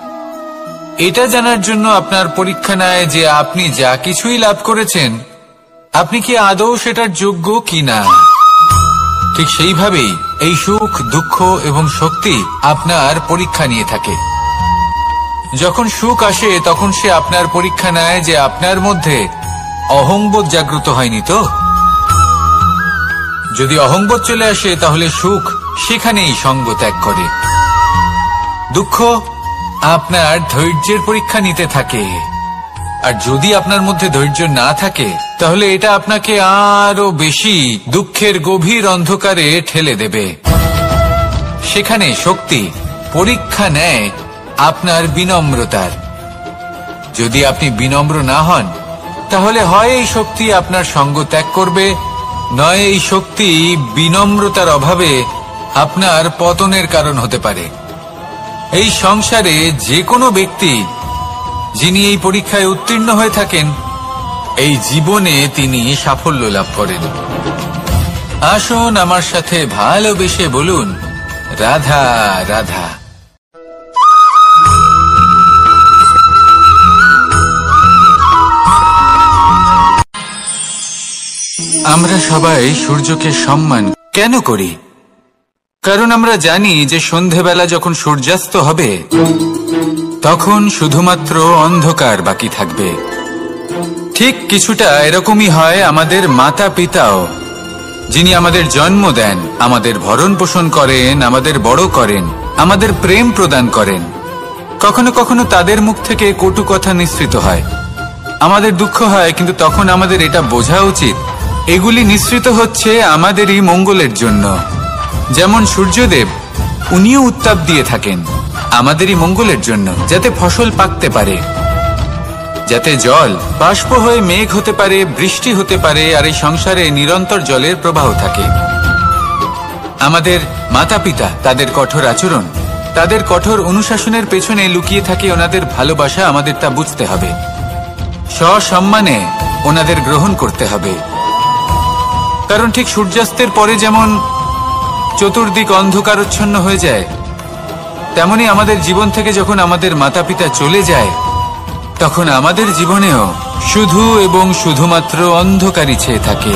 এটা জানার জন্য আপনার পরীক্ষা নেয় যে আপনি যা কিছুই লাভ করেছেন আপনি কি আদৌ সেটার যোগ্য কিনা। ঠিক সেইভাবেই এই সুখ, দুঃখ এবং শক্তি আপনার পরীক্ষা নিয়ে থাকে। যখন সুখ আসে তখন সে আপনার পরীক্ষা নেয় যে আপনার মধ্যে অহংবোধ জাগ্রত হয়নি তো। যদি অহংবোধ চলে আসে তাহলে সুখ সেখানেই সঙ্গ ত্যাগ করে। দুঃখ আপনার ধৈর্যের পরীক্ষা নিতে থাকে, আর যদি আপনার মধ্যে ধৈর্য না থাকে তাহলে এটা আপনাকে আরো বেশি দুঃখের গভীর অন্ধকারে ঠেলে দেবে। সেখানে শক্তি পরীক্ষা নেয় আপনার বিনম্রতার। যদি আপনি বিনম্র না হন তাহলে হয় এই শক্তি আপনার সঙ্গ ত্যাগ করবে, নয় এই শক্তি বিনম্রতার অভাবে আপনার পতনের কারণ হতে পারে। এই সংসারে যে কোনো ব্যক্তি যিনি এই পরীক্ষায় উত্তীর্ণ হয়ে থাকেন এই জীবনে তিনি সাফল্য লাভ করেন। আসুন আমার সাথে ভালোবেসে বলুন, রাধা রাধা। আমরা সবাই সূর্যকে সম্মান কেন করি? কারণ আমরা জানি যে সন্ধেবেলা যখন সূর্যাস্ত হবে তখন শুধুমাত্র অন্ধকার বাকি থাকবে। ঠিক কিছুটা এরকমই হয় আমাদের মাতা পিতাও, যিনি আমাদের জন্ম দেন, আমাদের ভরণ পোষণ করেন, আমাদের বড় করেন, আমাদের প্রেম প্রদান করেন। কখনো কখনো তাদের মুখ থেকে কটু কথা নিঃসৃত হয়, আমাদের দুঃখ হয়, কিন্তু তখন আমাদের এটা বোঝা উচিত এগুলি নিঃসৃত হচ্ছে আমাদেরই মঙ্গলের জন্য। যেমন সূর্যদেব, উনিও উত্তাপ দিয়ে থাকেন আমাদেরই মঙ্গলের জন্য, যাতে ফসল পাকতে পারে, যাতে জল বাষ্প হয়ে মেঘ হতে পারে, বৃষ্টি হতে পারে, আর এই সংসারে নিরন্তর জলের প্রবাহ থাকে। আমাদের মাতা পিতা, তাদের কঠোর আচরণ, তাদের কঠোর অনুশাসনের পেছনে লুকিয়ে থাকে ওনাদের ভালোবাসা। আমাদের তা বুঝতে হবে, সসম্মানে ওনাদের গ্রহণ করতে হবে। কারণ ঠিক সূর্যাস্তের পরে যেমন চতুর্দিক অন্ধকারচ্ছন্ন হয়ে যায়, তেমনি আমাদের জীবন থেকে যখন আমাদের মাতা পিতা চলে যায় তখন আমাদের জীবনেও শুধু এবং শুধুমাত্র অন্ধকারই ছেয়ে থাকে।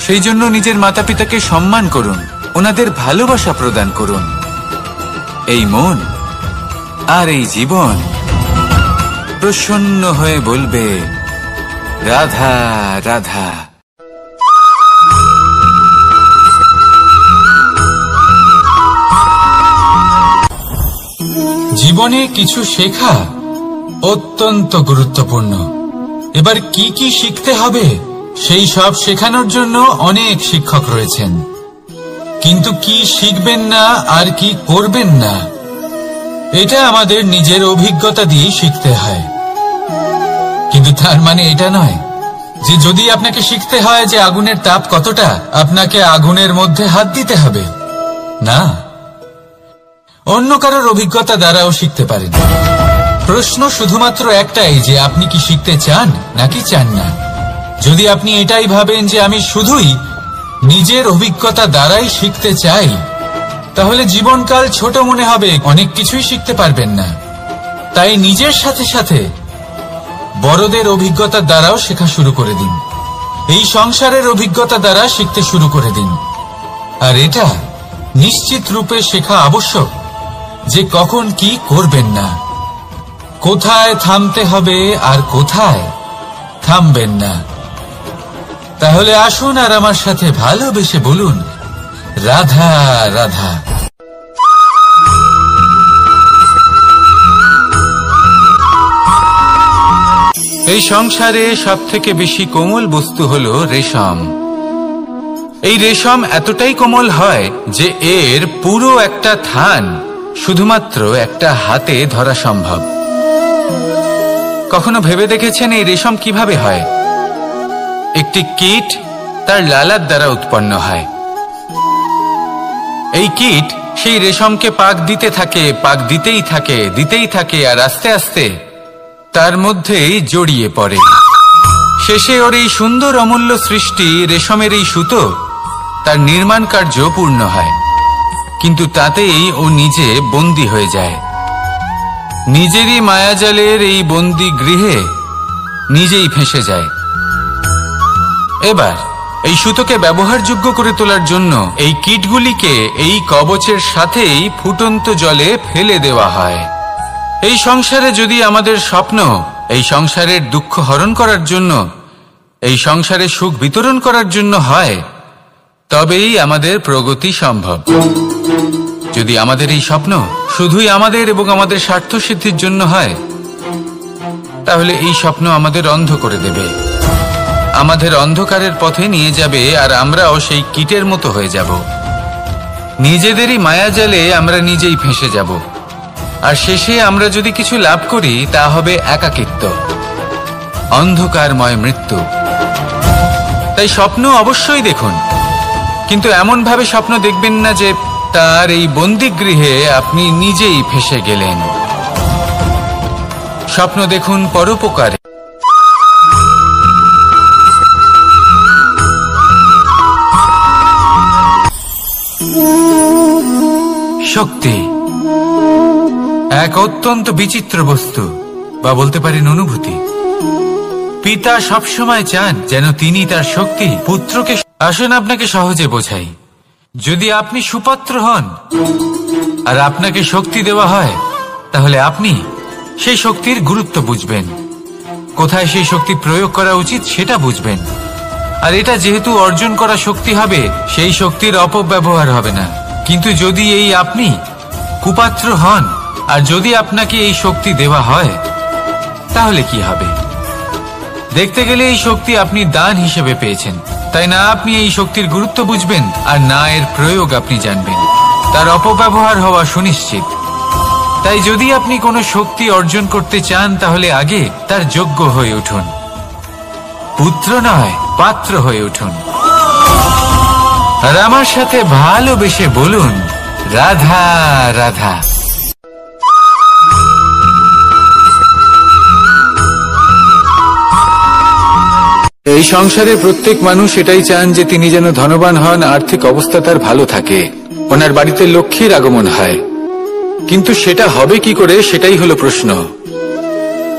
সেই জন্য নিজের মাতা পিতাকে সম্মান করুন, ওনাদের ভালোবাসা প্রদান করুন। এই মন আর এই জীবন প্রসন্ন হয়ে বলবে, রাধা রাধা। জীবনে কিছু শেখা অত্যন্ত গুরুত্বপূর্ণ। এবার কি কি শিখতে হবে সেই সব শেখানোর জন্য অনেক শিক্ষক রয়েছেন, কিন্তু কি শিখবেন না আর কি করবেন না এটা আমাদের নিজের অভিজ্ঞতা দিয়ে শিখতে হয়। কিন্তু তার মানে এটা নয় যে যদি আপনাকে শিখতে হয় যে আগুনের তাপ কতটা, আপনাকে আগুনের মধ্যে হাত দিতে হবে। না, অন্য কারোর অভিজ্ঞতা দ্বারাও শিখতে পারেন। প্রশ্ন শুধুমাত্র একটাই যে আপনি কি শিখতে চান নাকি চান না। যদি আপনি এটাই ভাবেন যে আমি শুধুই নিজের অভিজ্ঞতা দ্বারাই শিখতে চাই, তাহলে জীবনকাল ছোট মনে হবে, অনেক কিছুই শিখতে পারবেন না। তাই নিজের সাথে সাথে বড়দের অভিজ্ঞতা দ্বারাও শেখা শুরু করে দিন। এই সংসারের অভিজ্ঞতা দ্বারা শিখতে শুরু করে দিন। আর এটা নিশ্চিত রূপে শেখা আবশ্যক যে কখন কি করবেন না, কোথায় থামতে হবে আর কোথায় থামবেন না। তাহলে আসুন আর আমার সাথে ভালোবেসে বলুন, রাধা রাধা। এই সংসারে সবথেকে বেশি কোমল বস্তু হলো রেশম। এই রেশম এতটাই কোমল হয় যে এর পুরো একটা থান শুধুমাত্র একটা হাতে ধরা সম্ভব। কখনো ভেবে দেখেছেন এই রেশম কিভাবে হয়? একটি কীট তার লালার দ্বারা উৎপন্ন হয়। এই কীট সেই রেশমকে পাক দিতে থাকে, পাক দিতেই থাকে আর আস্তে আস্তে তার মধ্যেই জড়িয়ে পড়ে। শেষে ওর এই সুন্দর অমূল্য সৃষ্টি রেশমের এই সুতো তার নির্মাণ কার্য পূর্ণ হয়, কিন্তু তাতেই ও নিজে বন্দী হয়ে যায়। নিজেরই মায়াজালের এই বন্দী গৃহে নিজেই ফেঁসে যায়। এবার এই সুতোকে ব্যবহারযোগ্য করে তোলার জন্য এই কীটগুলিকে এই কবচের সাথেই ফুটন্ত জলে ফেলে দেওয়া হয়। এই সংসারে যদি আমাদের স্বপ্ন এই সংসারের দুঃখ হরণ করার জন্য, এই সংসারে সুখ বিতরণ করার জন্য হয়, তবেই আমাদের প্রগতি সম্ভব। যদি আমাদের এই স্বপ্ন শুধুই আমাদের এবং আমাদের স্বার্থ সিদ্ধির জন্য হয়, তাহলে এই স্বপ্ন আমাদের অন্ধ করে দেবে, আমাদের অন্ধকারের পথে নিয়ে যাবে, আর আমরাও সেই কীটের মতো হয়ে যাব। নিজেদেরই মায়াজালে আমরা নিজেই ফেঁসে যাব, আর শেষে আমরা যদি কিছু লাভ করি তা হবে একাকিত্ব, অন্ধকারময় মৃত্যু। তাই স্বপ্ন অবশ্যই দেখুন, কিন্তু এমন ভাবে স্বপ্ন দেখবেন না যে তার এই বন্দিগৃহে আপনি নিজেই ফেঁসে গেলেন। স্বপ্ন দেখুন পরোপকারে। শক্তি এক অত্যন্ত বিচিত্র বস্তু, বা বলতে পারেন অনুভূতি। পিতা সবসময় চান যেন তিনি তার শক্তি পুত্রকে। আসুন আপনাকে সহজে বোঝাই। যদি আপনি সুপাত্র হন আর আপনাকে শক্তি দেওয়া হয়, তাহলে আপনি সেই শক্তির গুরুত্ব বুঝবেন, কোথায় সেই শক্তি প্রয়োগ করা উচিত সেটা বুঝবেন। আর এটা যেহেতু অর্জন করা শক্তি হবে, সেই শক্তির অপব্যবহার হবে না। কিন্তু যদি এই আপনি কুপাত্র হন আর যদি আপনাকে এই শক্তি দেওয়া হয়, তাহলে কি হবে? দেখতে গেলে এই শক্তি আপনি দান হিসেবে পেয়েছেন, তাই না আপনি এই শক্তির গুরুত্ব বুঝবেন আর না এর প্রয়োগ আপনি জানবেন। তার অপব্যবহার হওয়া সুনিশ্চিত। তাই যদি আপনি কোনো শক্তি অর্জন করতে চান, তাহলে আগে তার যোগ্য হয়ে উঠুন, পুত্র নয় পাত্র হয়ে উঠুন। আর আমার সাথে ভালোবেসে বলুন, রাধা রাধা। এই সংসারে প্রত্যেক মানুষ এটাই চান যে তিনি যেন ধনবান হন, আর্থিক অবস্থা তার ভালো থাকে, ওনার বাড়িতে লক্ষ্মীর আগমন হয়। কিন্তু সেটা হবে কি করে, সেটাই হলো প্রশ্ন।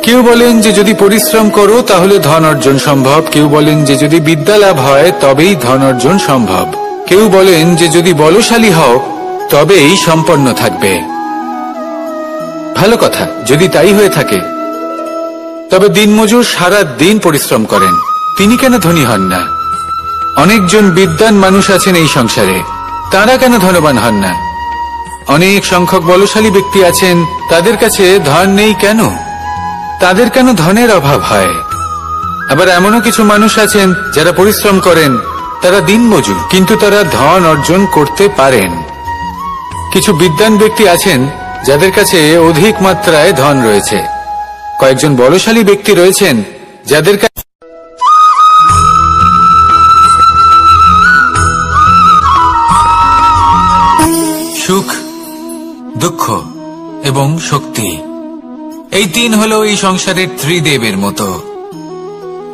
কেউ বলেন যে যদি পরিশ্রম করো তাহলে ধন অর্জন সম্ভব, কেউ বলেন যে যদি বিদ্যা লাভ হয় তবেই ধন অর্জন সম্ভব, কেউ বলেন যে যদি বলশালী হও তবেই সম্পন্ন থাকবে। ভালো কথা, যদি তাই হয়ে থাকে, তবে দিনমজুর সারা দিন পরিশ্রম করেন, তিনি কেন ধনী হন না? অনেকজন বিদ্বান মানুষ আছেন এই সংসারে, তারা কেন ধনবান হন না? অনেক সংখ্যক বলশালী ব্যক্তি আছেন, তাদের কাছে ধন নেই কেন? তাদের কেন ধনের অভাব হয়? আবার এমনও কিছু মানুষ আছেন যারা পরিশ্রম করেন, তারা দিনমজুর, কিন্তু তারা ধন অর্জন করতে পারেন। কিছু বিদ্বান ব্যক্তি আছেন যাদের কাছে অধিক মাত্রায় ধন রয়েছে, কয়েকজন বলশালী ব্যক্তি রয়েছেন যাদের কাছে সুখ, দুঃখ এবং শক্তি, এই তিন হলো এই সংসারের ত্রিদেবের মতো।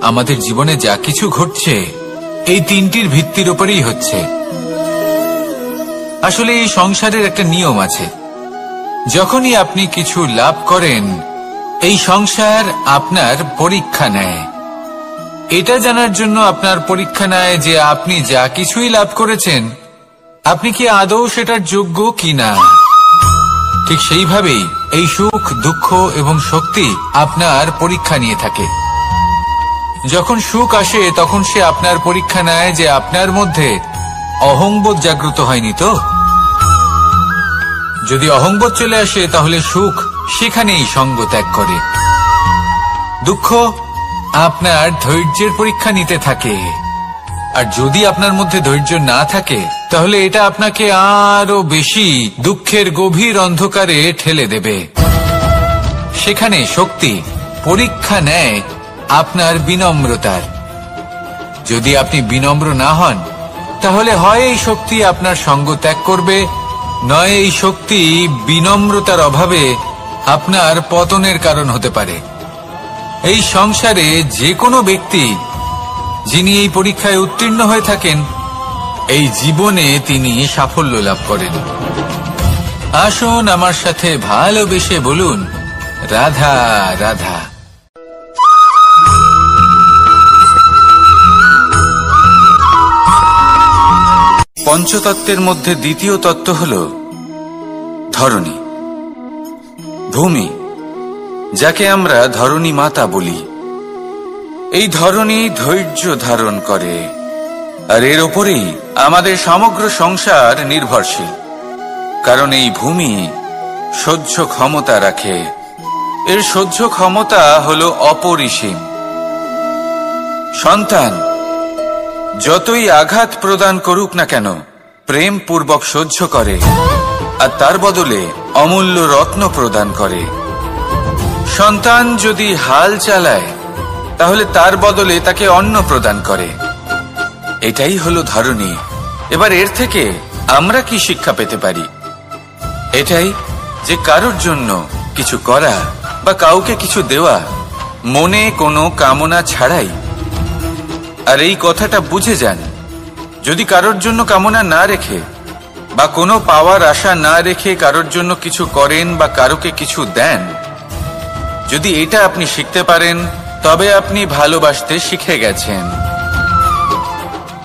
আমাদের জীবনে যা কিছু ঘটছে এই তিনটির ভিত্তির উপরেই হচ্ছে। আসলে এই সংসারের একটা নিয়ম আছে, যখনই আপনি কিছু লাভ করেন, এই সংসার আপনার পরীক্ষা নেয়। এটা জানার জন্য আপনার পরীক্ষা নেয় যে আপনি যা কিছুই লাভ করেছেন, আপনি কি আদৌ সেটার যোগ্য কিনা। ঠিক সেইভাবেই এই সুখ, দুঃখ এবং শক্তি আপনার পরীক্ষা নিয়ে থাকে। যখন সুখ আসে তখন সে আপনার পরীক্ষা নেয় যে আপনার মধ্যে অহংবোধ জাগ্রত হয়নি তো। যদি অহংবোধ চলে আসে তাহলে সুখ সেখানেই সঙ্গ ত্যাগ করে। দুঃখ আপনার ধৈর্যের পরীক্ষা নিতে থাকে, আর যদি আপনার মধ্যে ধৈর্য না থাকে তাহলে এটা আপনাকে আরো বেশি দুঃখের গভীর অন্ধকারে ঠেলে দেবে। সেখানে শক্তি পরীক্ষা নেয় আপনার বিনম্রতার। যদি আপনি বিনম্র না হন, তাহলে হয় এই শক্তি আপনার সঙ্গ ত্যাগ করবে, নয় এই শক্তি বিনম্রতার অভাবে আপনার পতনের কারণ হতে পারে। এই সংসারে যে কোনো ব্যক্তি যিনি এই পরীক্ষায় উত্তীর্ণ হয়ে থাকেন, এই জীবনে তিনি সাফল্য লাভ করেন। আসুন আমার সাথে ভালোবেসে বলুন, রাধা রাধা। পঞ্চতত্ত্বের মধ্যে দ্বিতীয় তত্ত্ব হল ধরণী, ভূমি, যাকে আমরা ধরণী মাতা বলি। এই ধরণী ধৈর্য ধারণ করে, আর এর ওপরেই আমাদের সমগ্র সংসার নির্ভরশীল। কারণ এই ভূমি সহ্য ক্ষমতা রাখে, এর সহ্য ক্ষমতা হল অপরিসীম। সন্তান যতই আঘাত প্রদান করুক না কেন, প্রেম পূর্বক সহ্য করে, আর তার বদলে অমূল্য রত্ন প্রদান করে। সন্তান যদি হাল চালায়, তাহলে তার বদলে তাকে অন্ন প্রদান করে। এটাই হলো ধরণী। এবার এর থেকে আমরা কি শিক্ষা পেতে পারি? এটাই যে কারোর জন্য কিছু করা বা কাউকে কিছু দেওয়া মনে কোনো কামনা ছাড়াই। আর এই কথাটা বুঝে যান, যদি কারোর জন্য কামনা না রেখে বা কোনো পাওয়ার আশা না রেখে কারোর জন্য কিছু করেন বা কারোকে কিছু দেন, যদি এটা আপনি শিখতে পারেন, তবে আপনি ভালোবাসতে শিখে গেছেন।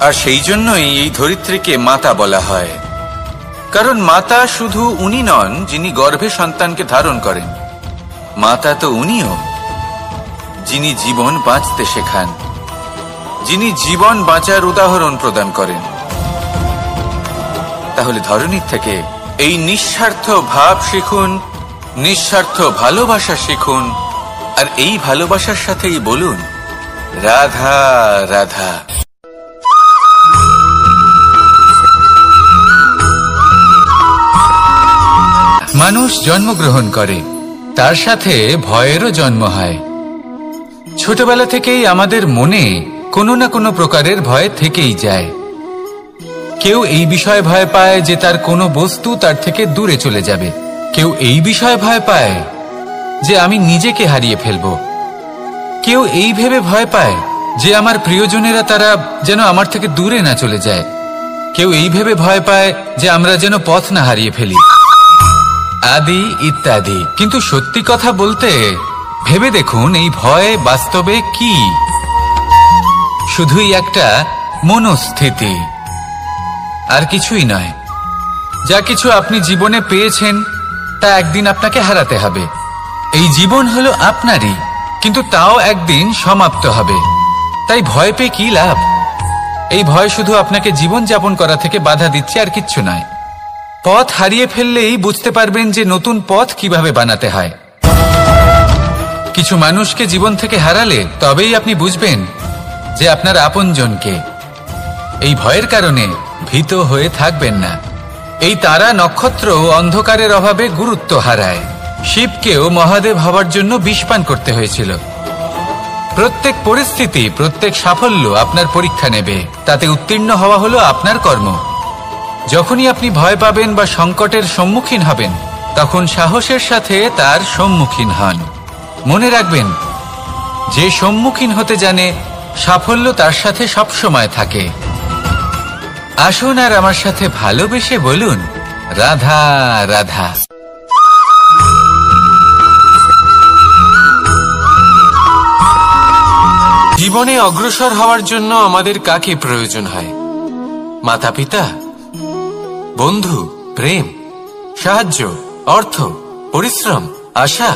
আর সেই জন্যই এই ধরিত্রীকে মাতা বলা হয়। কারণ মাতা শুধু উনি নন যিনি গর্ভে সন্তানকে ধারণ করেন, মাতা তো উনিও যিনি জীবন বাঁচতে শেখান, যিনি জীবন বাঁচার উদাহরণ প্রদান করেন। তাহলে ধরণীর থেকে এই নিঃস্বার্থ ভাব শিখুন, নিঃস্বার্থ ভালোবাসা শিখুন, আর এই ভালোবাসার সাথেই বলুন, রাধা রাধা। মানুষ জন্মগ্রহণ করে, তার সাথে ভয়েরও জন্ম হয়। ছোটবেলা থেকেই আমাদের মনে কোনো না কোনো প্রকারের ভয় থেকেই যায়। কেউ এই বিষয়ে ভয় পায় যে তার কোনো বস্তু তার থেকে দূরে চলে যাবে, কেউ এই বিষয়ে ভয় পায় যে আমি নিজেকে হারিয়ে ফেলব, কেউ এই ভেবে ভয় পায় যে আমার প্রিয়জনেরা তারা যেন আমার থেকে দূরে না চলে যায়, কেউ এই ভেবে ভয় পায় যে আমরা যেন পথ না হারিয়ে ফেলি, আদি ইত্যাদি। কিন্তু সত্যি কথা বলতে, ভেবে দেখুন এই ভয় বাস্তবে কি? শুধুই একটা মনস্থিতি, আর কিছুই নয়। যা কিছু আপনি জীবনে পেয়েছেন তা একদিন আপনাকে হারাতে হবে। এই জীবন হলো আপনারই, কিন্তু তাও একদিন সমাপ্ত হবে। তাই ভয় পেয়ে কি লাভ? এই ভয় শুধু আপনাকে জীবন যাপন করা থেকে বাধা দিচ্ছে, আর কিচ্ছু নয়। পথ হারিয়ে ফেললেই বুঝতে পারবেন যে নতুন পথ কিভাবে বানাতে হয়। কিছু মানুষকে জীবন থেকে হারালে তবেই আপনি বুঝবেন যে আপনার আপনজনকে। এই ভয়ের কারণে ভীত হয়ে থাকবেন না। এই তারা নক্ষত্র অন্ধকারের অভাবে গুরুত্ব হারায়। শিবকেও মহাদেব হবার জন্য বিষপান করতে হয়েছিল। প্রত্যেক পরিস্থিতি, প্রত্যেক সাফল্য আপনার পরীক্ষা নেবে, তাতে উত্তীর্ণ হওয়া হলো আপনার কর্ম। যখনই আপনি ভয় পাবেন বা সংকটের সম্মুখীন হবেন, তখন সাহসের সাথে তার সম্মুখীন হন। মনে রাখবেন, যে সম্মুখীন হতে জানে, সাফল্য তার সাথে সবসময় থাকে। আসুন আর আমার সাথে ভালোবেসে বলুন, রাধা রাধা। জীবনে অগ্রসর হওয়ার জন্য আমাদের কাকে প্রয়োজন হয়? মাতা পিতা, বন্ধু, প্রেম, সাহায্য, অর্থ, পরিশ্রম, আশা।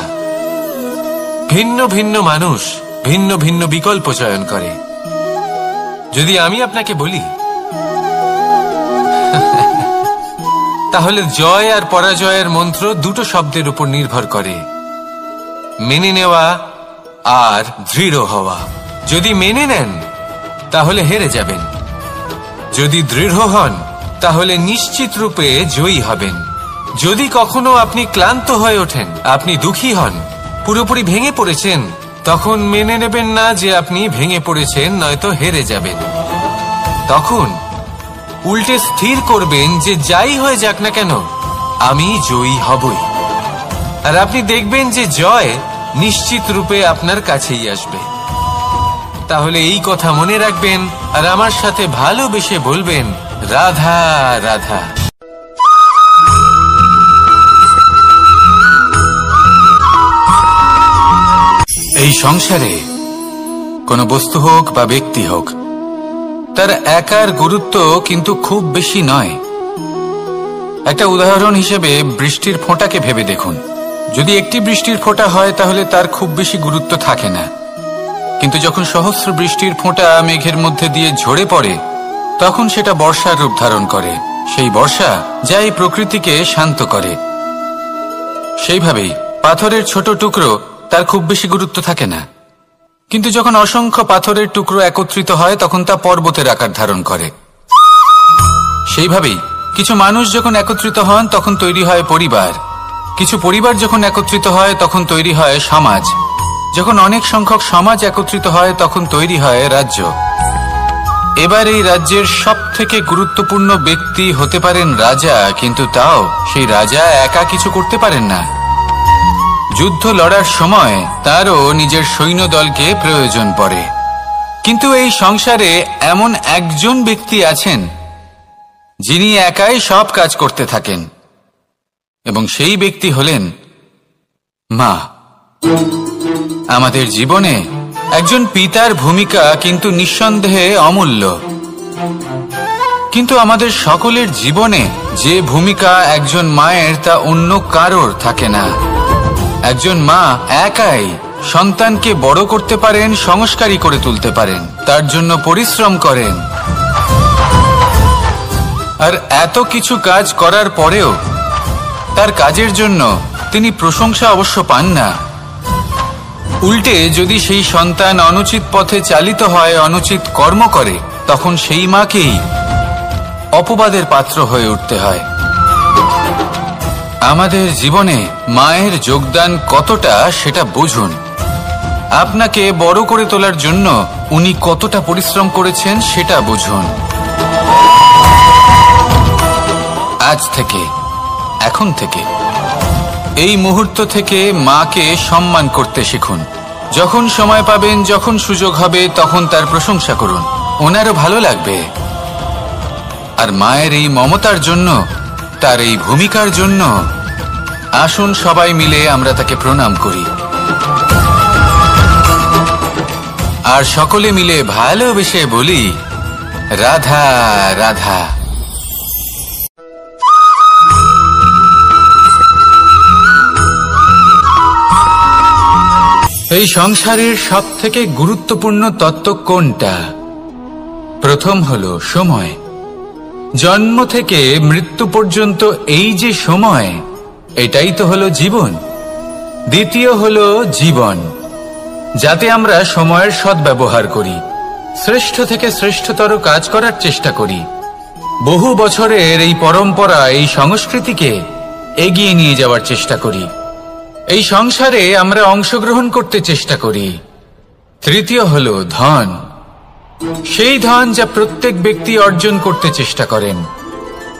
ভিন্ন ভিন্ন মানুষ ভিন্ন ভিন্ন বিকল্প চয়ন করে। যদি আমি আপনাকে বলি, তাহলে জয় আর পরাজয়ের মন্ত্র দুটো শব্দের উপর নির্ভর করে, মেনে নেওয়া আর দৃঢ় হওয়া। যদি মেনে নেন তাহলে হেরে যাবেন, যদি দৃঢ় হন তাহলে নিশ্চিত রূপে জয়ী হবেন। যদি কখনো আপনি ক্লান্ত হয়ে ওঠেন, আপনি দুঃখী হন, পুরোপুরি ভেঙে পড়েছেন, তখন মেনে নেবেন না যে আপনি ভেঙে পড়েছেন, নয়তো হেরে যাবেন। তখন উল্টে স্থির করবেন যে যাই হয়ে যাক না কেন আমি জয়ী হবই। আর আপনি দেখবেন যে জয় নিশ্চিত রূপে আপনার কাছেই আসবে। তাহলে এই কথা মনে রাখবেন আর আমার সাথে ভালোবেসে বলবেন, রাধা রাধা। এই সংসারে কোনো বস্তু হোক বা ব্যক্তি হোক, তার একার গুরুত্ব কিন্তু খুব বেশি নয়। একটা উদাহরণ হিসেবে বৃষ্টির ফোঁটাকে ভেবে দেখুন। যদি একটি বৃষ্টির ফোঁটা হয় তাহলে তার খুব বেশি গুরুত্ব থাকে না, কিন্তু যখন সহস্র বৃষ্টির ফোঁটা মেঘের মধ্যে দিয়ে ঝরে পড়ে তখন সেটা বর্ষার রূপ ধারণ করে। সেই বর্ষা যা এই প্রকৃতিকে শান্ত করে। সেইভাবেই পাথরের ছোট টুকরো তার খুব বেশি গুরুত্ব থাকে না, কিন্তু যখন অসংখ্য পাথরের টুকরো একত্রিত হয় তখন তা পর্বতের আকার ধারণ করে। সেইভাবেই কিছু মানুষ যখন একত্রিত হন তখন তৈরি হয় পরিবার, কিছু পরিবার যখন একত্রিত হয় তখন তৈরি হয় সমাজ, যখন অনেক সংখ্যক সমাজ একত্রিত হয় তখন তৈরি হয় রাজ্য। এবার এই রাজ্যের সবথেকে গুরুত্বপূর্ণ ব্যক্তি হতে পারেন রাজা, কিন্তু তাও সেই রাজা একা কিছু করতে পারেন না। যুদ্ধ লড়ার সময় তারও নিজের সৈন্যদলকে প্রয়োজন পড়ে। কিন্তু এই সংসারে এমন একজন ব্যক্তি আছেন যিনি একাই সব কাজ করতে থাকেন, এবং সেই ব্যক্তি হলেন মা। আমাদের জীবনে একজন পিতার ভূমিকা কিন্তু নিঃসন্দেহে অমূল্য, কিন্তু আমাদের সকলের জীবনে যে ভূমিকা একজন মায়ের তা অন্য কারোর থাকে না। একজন মা একাই সন্তানকে বড় করতে পারেন, সংস্কারী করে তুলতে পারেন, তার জন্য পরিশ্রম করেন। আর এত কিছু কাজ করার পরেও তার কাজের জন্য তিনি প্রশংসা অবশ্য পান না। উল্টে যদি সেই সন্তান অনুচিত পথে চালিত হয়, অনুচিত কর্ম করে, তখন সেই মাকেই অপবাদের পাত্র হয়ে উঠতে হয়। আমাদের জীবনে মায়ের যোগদান কতটা সেটা বুঝুন। আপনাকে বড় করে তোলার জন্য উনি কতটা পরিশ্রম করেছেন সেটা বুঝুন। আজ থেকে, এখন থেকে, এই মুহূর্ত থেকে মাকে সম্মান করতে শিখুন। যখন সময় পাবেন, যখন সুযোগ হবে, তখন তার প্রশংসা করুন, ওনারও ভালো লাগবে। আর মায়ের এই মমতার জন্য, তার এই ভূমিকার জন্য আসুন সবাই মিলে আমরা তাকে প্রণাম করি, আর সকলে মিলে ভালোবেসে বলি, রাধা রাধা। এই সংসারের সবথেকে গুরুত্বপূর্ণ তত্ত্ব কোনটা? প্রথম হলো সময়। জন্ম থেকে মৃত্যু পর্যন্ত এই যে সময়, এটাই তো হলো জীবন। দ্বিতীয় হলো জীবন, যাতে আমরা সময়ের সদ্ব্যবহার করি, শ্রেষ্ঠ থেকে শ্রেষ্ঠতর কাজ করার চেষ্টা করি। বহু বছরের এই পরম্পরা, এই সংস্কৃতিকে এগিয়ে নিয়ে যাওয়ার চেষ্টা করি। এই সংসারে আমরা অংশগ্রহণ করতে চেষ্টা করি। তৃতীয় হলো ধন, সেই ধন যা প্রত্যেক ব্যক্তি অর্জন করতে চেষ্টা করেন।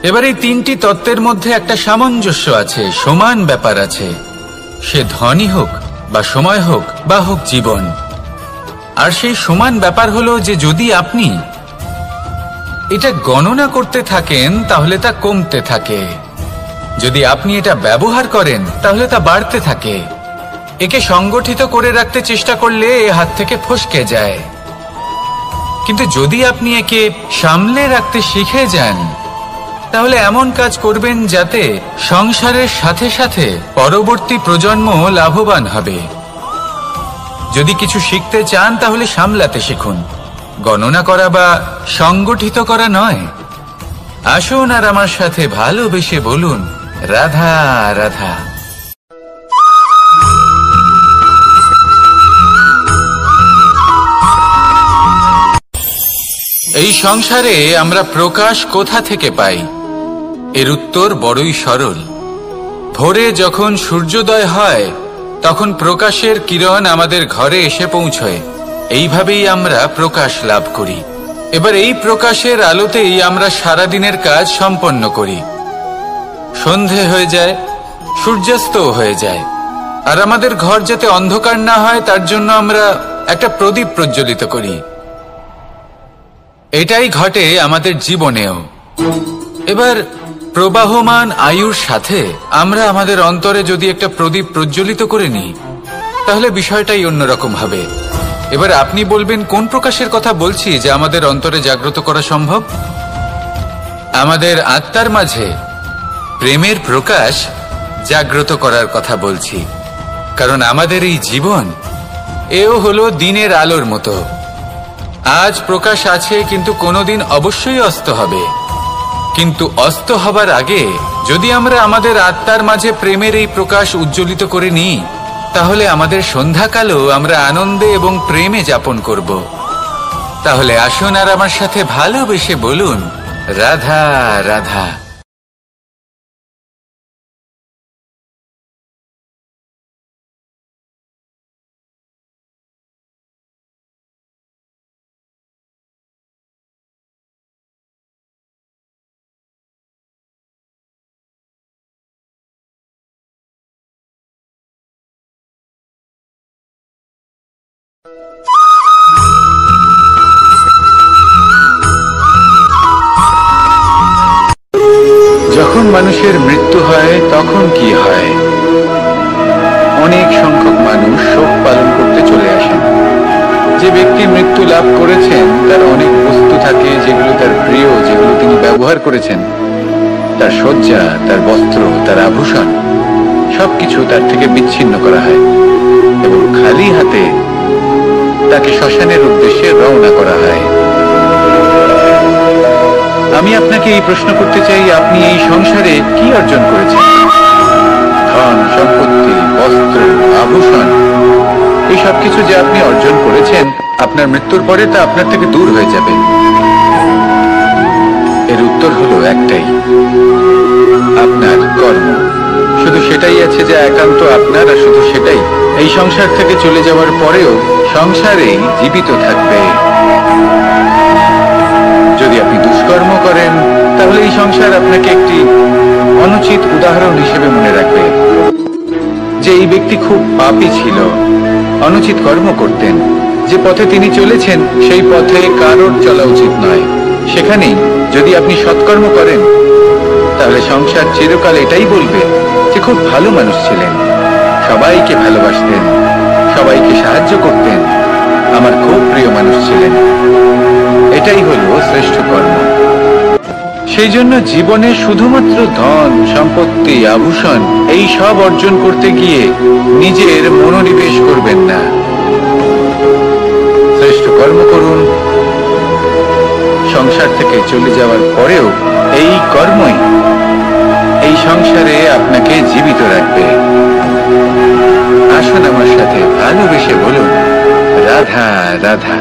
এবার এই তিনটি তত্ত্বের মধ্যে একটা সামঞ্জস্য আছে, সমান ব্যাপার আছে। সে ধনই হোক বা সময় হোক বা হোক জীবন। আর সেই সমান ব্যাপার হলো যে যদি আপনি এটা গণনা করতে থাকেন তাহলে তা কমতে থাকে, যদি আপনি এটা ব্যবহার করেন তাহলে তা বাড়তে থাকে। একে সংগঠিত করে রাখতে চেষ্টা করলে এ হাত থেকে ফসকে যায়, কিন্তু যদি আপনি একে সামলে রাখতে শিখে যান তাহলে এমন কাজ করবেন যাতে সংসারের সাথে সাথে পরবর্তী প্রজন্ম লাভবান হবে। যদি কিছু শিখতে চান তাহলে সামলাতে শিখুন, গণনা করা বা সংগঠিত করা নয়। আসুন আর আমার সাথে ভালোবেসে বলুন, রাধা রাধা। এই সংসারে আমরা প্রকাশ কোথা থেকে পাই? এর উত্তর বড়ই সরল। ভোরে যখন সূর্যোদয় হয় তখন প্রকাশের কিরণ আমাদের ঘরে এসে পৌঁছয়। এইভাবেই আমরা প্রকাশ লাভ করি। এবার এই প্রকাশের আলোতেই আমরা সারা দিনের কাজ সম্পন্ন করি। সন্ধে হয়ে যায়, সূর্যাস্তও হয়ে যায়, আর আমাদের ঘর যাতে অন্ধকার না হয় তার জন্য আমরা একটা প্রদীপ প্রজ্বলিত করি। এটাই ঘটে আমাদের জীবনেও। এবার প্রবাহমান আয়ুর সাথে আমরা আমাদের অন্তরে যদি একটা প্রদীপ প্রজ্বলিত করে নিই, তাহলে বিষয়টাই অন্যরকম হবে। এবার আপনি বলবেন কোন প্রকাশের কথা বলছি যা আমাদের অন্তরে জাগ্রত করা সম্ভব? আমাদের আত্মার মাঝে প্রেমের প্রকাশ জাগ্রত করার কথা বলছি। কারণ আমাদের এই জীবন এও হলো দিনের আলোর মতো। আজ প্রকাশ আছে, কিন্তু কোনোদিন অবশ্যই অস্ত হবে। কিন্তু অস্ত হবার আগে যদি আমরা আমাদের আত্মার মাঝে প্রেমের এই প্রকাশ উজ্জ্বলিত করে নিই, তাহলে আমাদের সন্ধ্যাকালও আমরা আনন্দে এবং প্রেমে যাপন করব। তাহলে আসুন আর আমার সাথে ভালোবেসে বলুন, রাধা রাধা। যখন মানুষের মৃত্যু হয় তখন কি হয়? অনেক সংখ্যক মানুষ শোক পালন করতে চলে আসেন। যে ব্যক্তি মৃত্যু লাভ করেছেন তার অনেক বস্তু থাকে যেগুলো তার প্রিয়, যেগুলো তিনি ব্যবহার করেছেন। তার শয্যা, তার বস্ত্র, তার আভূষণ সবকিছু তার থেকে বিচ্ছিন্ন করা হয় এবং খালি হাতে তাকে শ্মশানের উদ্দেশ্যে রওনা করা হয়। আমি আপনাকে এই প্রশ্ন করতে চাই, আপনি এই সংসারে কি অর্জন করেছেন? ধন সম্পত্তি, বস্ত্র, আভূষণ, এই সব কিছু যে আপনি অর্জন করেছেন, আপনার মৃত্যুর পরে তা আপনার থেকে দূর হয়ে যাবে। এর উত্তর হলো একটাই, আপনার কর্ম। শুধু সেটাই আছে যা একান্ত আপনার, আর শুধু সেটাই এই সংসার থেকে চলে যাওয়ার পরেও সংসারেই জীবিত থাকবে। যদি আপনি দুষ্কর্ম করেন, তাহলে এই সংসার আপনাকে একটি অনুচিত উদাহরণ হিসেবে মনে রাখবে যে এই ব্যক্তি খুব পাপী ছিল, অনুচিত কর্ম করতেন। যে পথে তিনি চলেছেন সেই পথে কারোর চলা উচিত নয়। সেখানেই যদি আপনি সৎকর্ম করেন, তাহলে সংসার চিরকাল এটাই বলবে যে খুব ভালো মানুষ ছিলেন, সবাইকে ভালোবাসতেন, সবাইকে সাহায্য করতেন, আমার খুব প্রিয় মানুষ ছিলেন। এটাই হলো শ্রেষ্ঠ কর্ম। সেই জন্য জীবনে শুধুমাত্র ধন সম্পত্তি, আভূষণ এই সব অর্জন করতে গিয়ে নিজের মনোনিবেশ করবেন না। শ্রেষ্ঠ কর্ম করুন। সংসার থেকে চলে যাওয়ার পরেও এই কর্মই এই সংসারে আপনাকে জীবিত রাখবে। আসুন আমার সাথে ভালোবেসে বলুন, রাধা রাধা।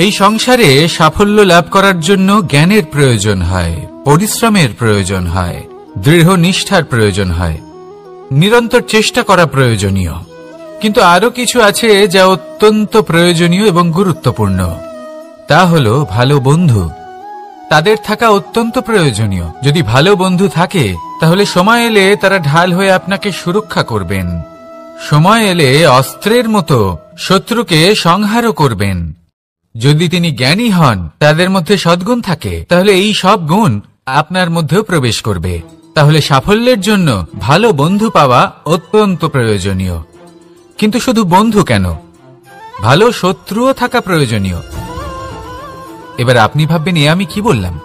এই সংসারে সাফল্য লাভ করার জন্য জ্ঞানের প্রয়োজন হয়, পরিশ্রমের প্রয়োজন হয়, দৃঢ় নিষ্ঠার প্রয়োজন হয়, নিরন্তর চেষ্টা করা প্রয়োজনীয়। কিন্তু আরো কিছু আছে যা অত্যন্ত প্রয়োজনীয় এবং গুরুত্বপূর্ণ। তা হলো ভালো বন্ধু। তাদের থাকা অত্যন্ত প্রয়োজনীয়। যদি ভালো বন্ধু থাকে, তাহলে সময় এলে তারা ঢাল হয়ে আপনাকে সুরক্ষা করবেন। সময় এলে অস্ত্রের মতো শত্রুকে সংহারও করবেন। যদি তিনি জ্ঞানী হন, তাদের মধ্যে সদ্গুণ থাকে, তাহলে এই সব গুণ আপনার মধ্যেও প্রবেশ করবে। তাহলে সাফল্যের জন্য ভালো বন্ধু পাওয়া অত্যন্ত প্রয়োজনীয়। কিন্তু শুধু বন্ধু কেন, ভালো শত্রুও থাকা প্রয়োজনীয়। এবার আপনি ভাববেন, এ আমি কি বললাম?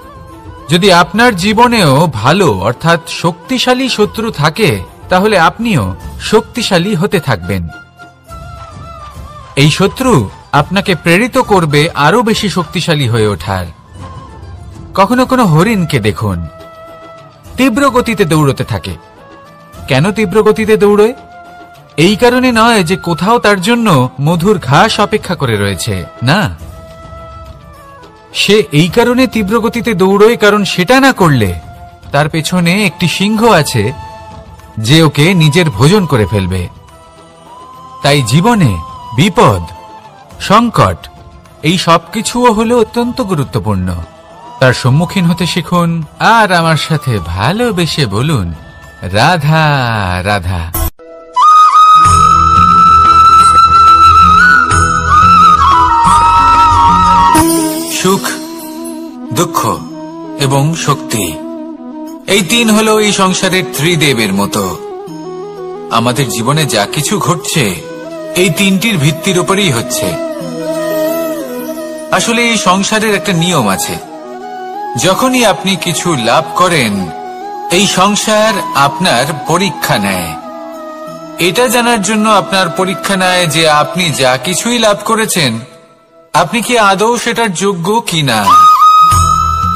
যদি আপনার জীবনেও ভালো অর্থাৎ শক্তিশালী শত্রু থাকে, তাহলে আপনিও শক্তিশালী হতে থাকবেন। এই শত্রু আপনাকে প্রেরিত করবে আরো বেশি শক্তিশালী হয়ে ওঠার। কখনো কোনো হরিণকে দেখুন, তীব্র গতিতে দৌড়তে থাকে। কেন তীব্র গতিতে দৌড়য়? এই কারণে নয় যে কোথাও তার জন্য মধুর ঘাস অপেক্ষা করে রয়েছে, না। সে এই কারণে তীব্র গতিতে দৌড়য় কারণ সেটা না করলে তার পেছনে একটি সিংহ আছে যে ওকে নিজের ভোজন করে ফেলবে। তাই জীবনে বিপদ, সংকট এই সবকিছুও হলো অত্যন্ত গুরুত্বপূর্ণ। তার সম্মুখীন হতে শিখুন আর আমার সাথে ভালোবেসে বলুন, রাধা রাধা। সুখ, দুঃখ এবং শক্তি, এই তিন হলো এই সংসারের ত্রিদেবের মতো। আমাদের জীবনে যা কিছু ঘটছে এই তিনটির ভিত্তির উপরেই হচ্ছে। আসলে এই সংসারের একটা নিয়ম আছে, যখনই আপনি কিছু লাভ করেন এই সংসার আপনার পরীক্ষা নেয়। এটা জানার জন্য আপনার পরীক্ষা নেয় যে আপনি যা কিছুই লাভ করেছেন আপনি কি আদৌ সেটার যোগ্য কিনা।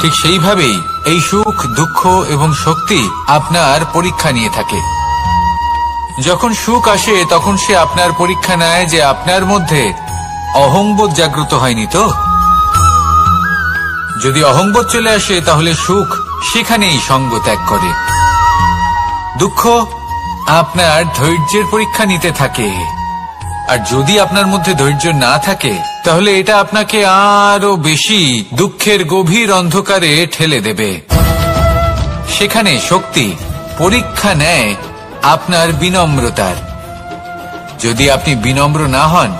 ঠিক সেইভাবেই এই সুখ, দুঃখ এবং শক্তি আপনার পরীক্ষা নিয়ে থাকে। যখন সুখ আসে তখন সে আপনার পরীক্ষা নেয় যে আপনার মধ্যে অহংবোধ জাগ্রত হয়নি তো। যদি অহংবোধ চলে আসে তাহলে সুখ সেখানেই সঙ্গ ত্যাগ করে। দুঃখ আপনার ধৈর্যের পরীক্ষা নিতে থাকে, আর যদি আপনার মধ্যে ধৈর্য না থাকে তাহলে এটা আপনাকে আরো বেশি দুঃখের গভীর অন্ধকারে ঠেলে দেবে। সেখানে শক্তি পরীক্ষা নেয় আপনার বিনম্রতার। যদি আপনি বিনম্র না হন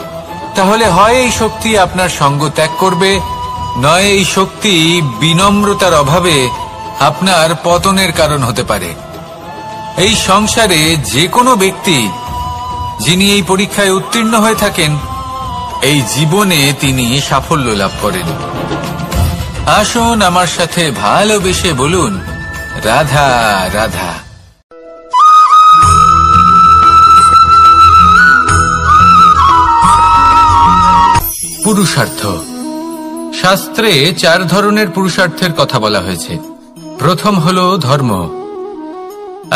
তাহলে হয় এই শক্তি আপনার সঙ্গ ত্যাগ করবে, নয় এই শক্তি বিনম্রতার অভাবে আপনার পতনের কারণ হতে পারে। এই সংসারে যে কোনো ব্যক্তি যিনি এই পরীক্ষায় উত্তীর্ণ হয়ে থাকেন এই জীবনে তিনি সাফল্য লাভ করেন। আসুন আমার সাথে ভালোবেসে বলুন, রাধা রাধা। পুরুষার্থ। শাস্ত্রে 4 ধরনের পুরুষার্থের কথা বলা হয়েছে। প্রথম হলো ধর্ম।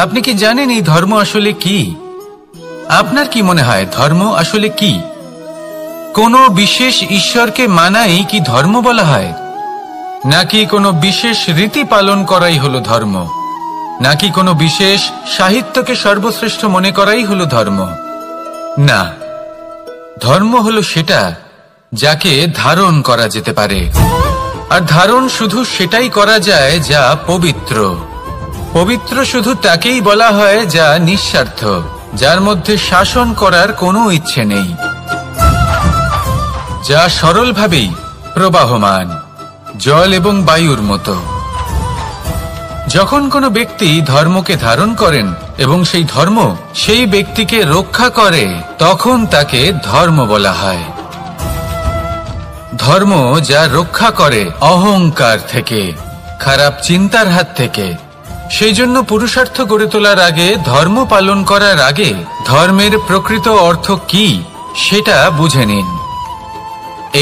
আপনি কি জানেন এই ধর্ম আসলে কি? আপনার কি মনে হয় ধর্ম আসলে কি? কোনো বিশেষ ঈশ্বরকে মানাই কি ধর্ম বলা হয়, নাকি কোনো বিশেষ রীতি পালন করাই হলো ধর্ম, নাকি কোনো বিশেষ সাহিত্যকে সর্বশ্রেষ্ঠ মনে করাই হলো ধর্ম? না, ধর্ম হলো সেটা যাকে ধারণ করা যেতে পারে, আর ধারণ শুধু সেটাই করা যায় যা পবিত্র। পবিত্র শুধু তাকেই বলা হয় যা নিঃস্বার্থ, যার মধ্যে শাসন করার কোনো ইচ্ছে নেই, যা সরলভাবেই প্রবাহমান, জল এবং বায়ুর মতো। যখন কোনো ব্যক্তি ধর্মকে ধারণ করেন এবং সেই ধর্ম সেই ব্যক্তিকে রক্ষা করে তখন তাকে ধর্ম বলা হয়। ধর্ম যা রক্ষা করে অহংকার থেকে, খারাপ চিন্তার হাত থেকে। সেই জন্য পুরুষার্থ গড়ে তোলার আগে, ধর্ম পালন করার আগে ধর্মের প্রকৃত অর্থ কি সেটা বুঝে নিন।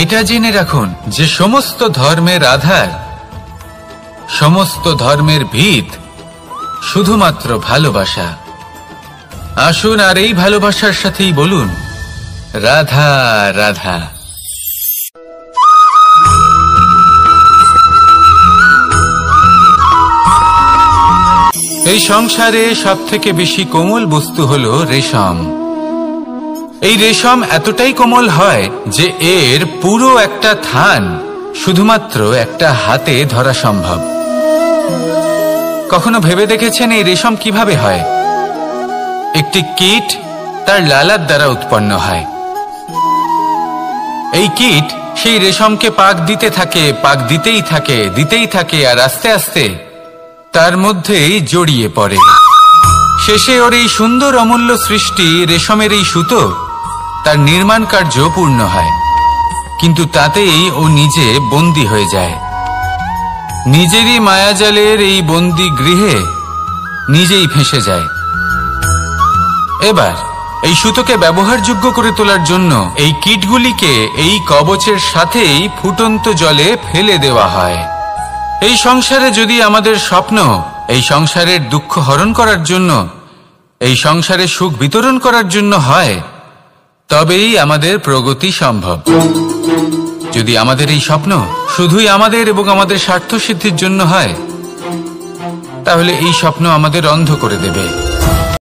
এটা জেনে রাখুন যে সমস্ত ধর্মের আধার, সমস্ত ধর্মের ভিত শুধুমাত্র ভালোবাসা। আসুন আর এই ভালোবাসার সাথেই বলুন, রাধা রাধা। এই সংসারে সবথেকে বেশি কোমল বস্তু হলো রেশম। এই রেশম এতটাই কোমল হয় যে এর পুরো একটা থান শুধুমাত্র একটা হাতে ধরা সম্ভব। কখনো ভেবে দেখেছেন এই রেশম কিভাবে হয়? একটি কীট তার লালার দ্বারা উৎপন্ন হয়। এই কীট সেই রেশমকে পাক দিতে থাকে, পাক দিতেই থাকে, দিতেই থাকে, আর আস্তে আস্তে তার মধ্যেই জড়িয়ে পড়ে। শেষে ওর এই সুন্দর অমূল্য সৃষ্টি রেশমের এই সুতো তার নির্মাণ কার্য পূর্ণ হয়, কিন্তু তাতেই ও নিজে বন্দী হয়ে যায়। নিজেরই মায়াজালের এই বন্দী গৃহে নিজেই ফেঁসে যায়। এবার এই সুতোকে ব্যবহারযোগ্য করে তোলার জন্য এই কীটগুলিকে এই কবচের সাথেই ফুটন্ত জলে ফেলে দেওয়া হয়। এই সংসারে যদি আমাদের স্বপ্ন এই সংসারের দুঃখ হরণ করার জন্য, এই সংসারে সুখ বিতরণ করার জন্য হয়, তবেই আমাদের প্রগতি সম্ভব। যদি আমাদের এই স্বপ্ন শুধুই আমাদের এবং আমাদের স্বার্থ সিদ্ধির জন্য হয়, তাহলে এই স্বপ্ন আমাদের অন্ধ করে দেবে।